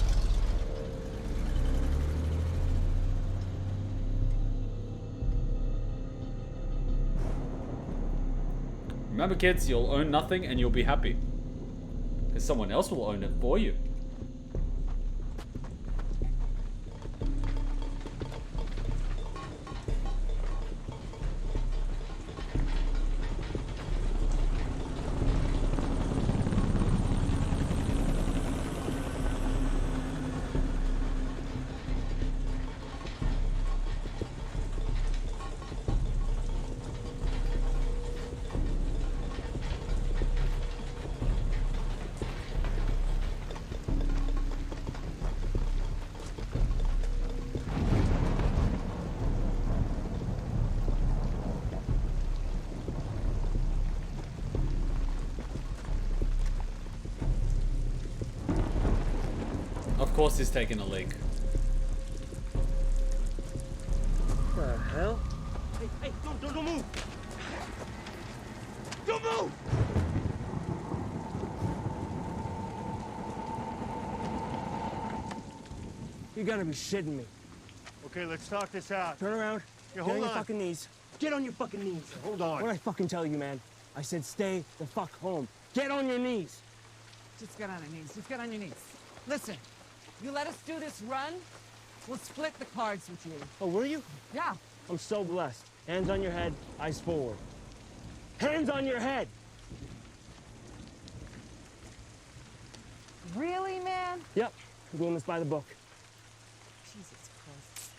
Remember, kids, you'll own nothing and you'll be happy. Because someone else will own it for you. Of course he's taking a leak. What the hell? Hey, don't move! Don't move! You gotta be shitting me. Okay, let's talk this out. Turn around. Yeah, Get hold on your on. fucking knees. Get on your fucking knees. Hold on. What'd I fucking tell you, man? I said stay the fuck home. Get on your knees. Just get on your knees. Just get on your knees. Listen, you let us do this run, we'll split the cards with you. Oh, will you? Yeah. I'm so blessed. Hands on your head, eyes forward. Hands on your head! Really, man? Yep, we're doing this by the book. Jesus Christ.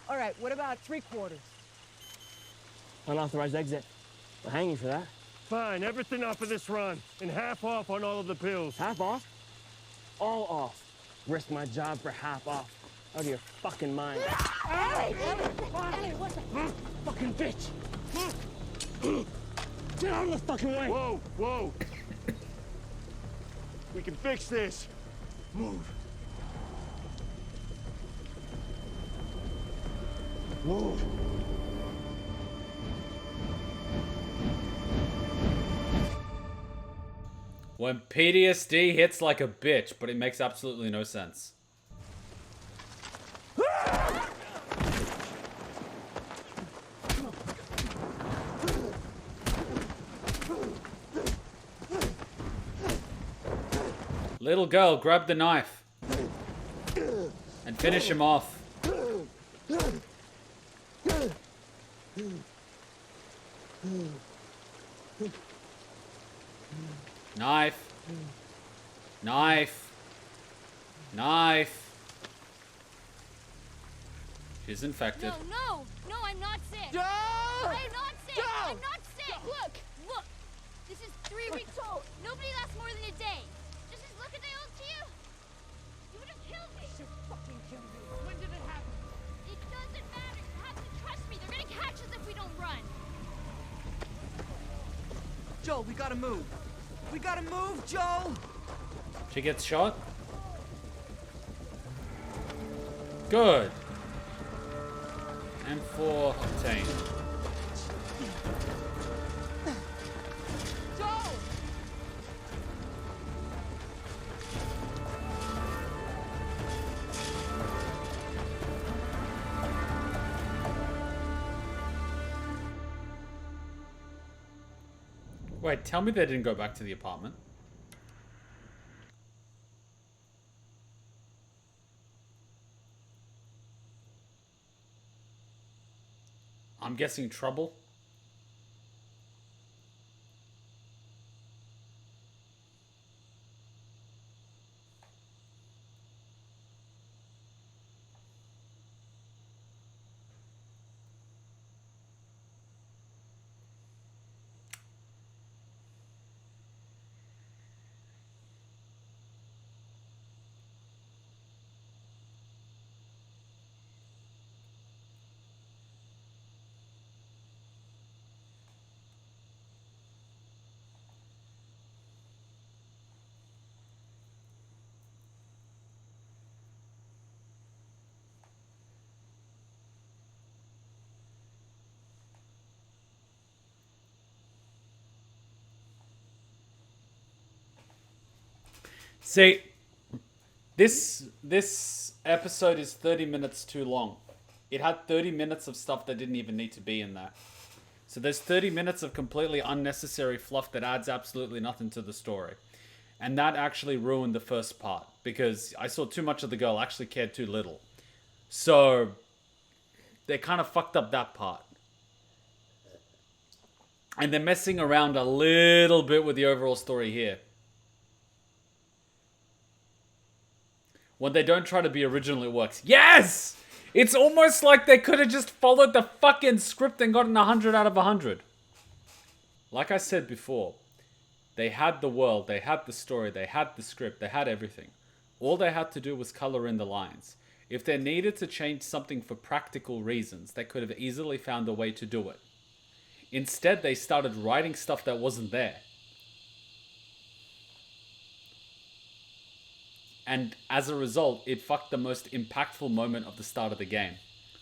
All right, what about 3/4? Unauthorized exit. I'll hang you for that. Fine, everything off of this run, and half off on all of the pills. Half off? All off. Risk my job for half off. Out of your fucking mind. Ellie, what the Fucking bitch! Get out of the fucking way! Whoa! We can fix this. Move. Move. When PTSD hits like a bitch, but it makes absolutely no sense. Little girl, grab the knife. And finish him off. Knife. Knife. Knife. She's infected. No, I'm not sick. Joe! I'm not sick. Joe! I'm not sick. Look. This is 3 weeks old. Nobody lasts more than a day. Just as look at the old to you. You would have killed me. Should fucking kill me. When did it happen? It doesn't matter. You have to trust me. They're gonna catch us if we don't run. Joel, we gotta move. We gotta move, Joel! She gets shot? Good. M4 obtained. Joel! Wait, tell me they didn't go back to the apartment. I'm guessing trouble. See, this episode is 30 minutes too long. It had 30 minutes of stuff that didn't even need to be in there. So there's 30 minutes of completely unnecessary fluff that adds absolutely nothing to the story. And that actually ruined the first part, because I saw too much of the girl, I actually cared too little. So they kind of fucked up that part. And they're messing around a little bit with the overall story here. When they don't try to be original, it works. Yes! It's almost like they could have just followed the fucking script and gotten 100 out of 100. Like I said before, they had the world, they had the story, they had the script, they had everything. All they had to do was color in the lines. If they needed to change something for practical reasons, they could have easily found a way to do it. Instead, they started writing stuff that wasn't there. And as a result, it fucked the most impactful moment of the start of the game,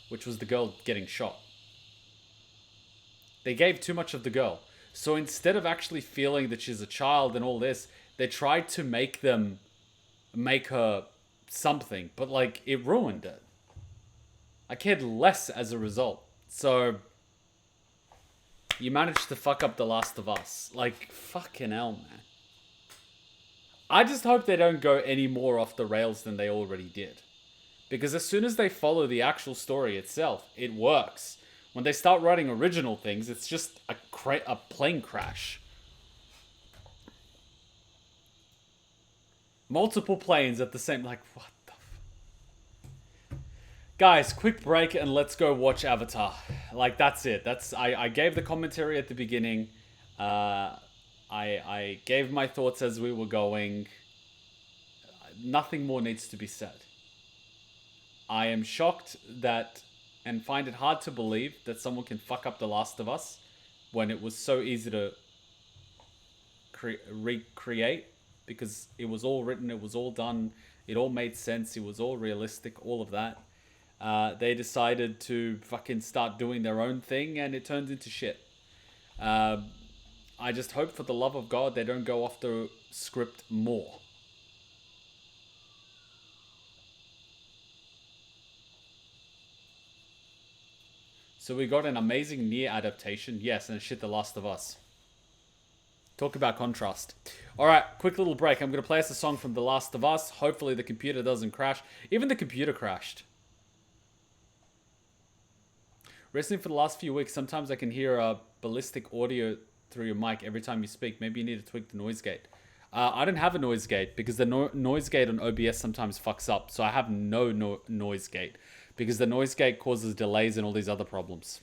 which was the girl getting shot. They gave too much of the girl. So instead of actually feeling that she's a child and all this, they tried to make her something, but like, it ruined it. I cared less as a result. So you managed to fuck up The Last of Us. Like, fucking hell, man. I just hope they don't go any more off the rails than they already did. Because as soon as they follow the actual story itself, it works. When they start writing original things, it's just a plane crash. Multiple planes at the same... Like, what the... Guys, quick break and let's go watch Avatar. Like, that's it. I gave the commentary at the beginning. I gave my thoughts as we were going. Nothing more needs to be said. I am shocked that, and find it hard to believe that someone can fuck up The Last of Us when it was so easy to recreate, because it was all written, it was all done, it all made sense, it was all realistic, all of that. They decided to fucking start doing their own thing and it turned into shit. I just hope for the love of God they don't go off the script more. So we got an amazing Nier adaptation. Yes, and shit, The Last of Us. Talk about contrast. Alright, quick little break. I'm going to play us a song from The Last of Us. Hopefully the computer doesn't crash. Even the computer crashed. Listening for the last few weeks, sometimes I can hear a ballistic audio through your mic every time you speak. Maybe you need to tweak the noise gate. I don't have a noise gate because the noise gate on OBS sometimes fucks up. So I have no noise gate because the noise gate causes delays and all these other problems.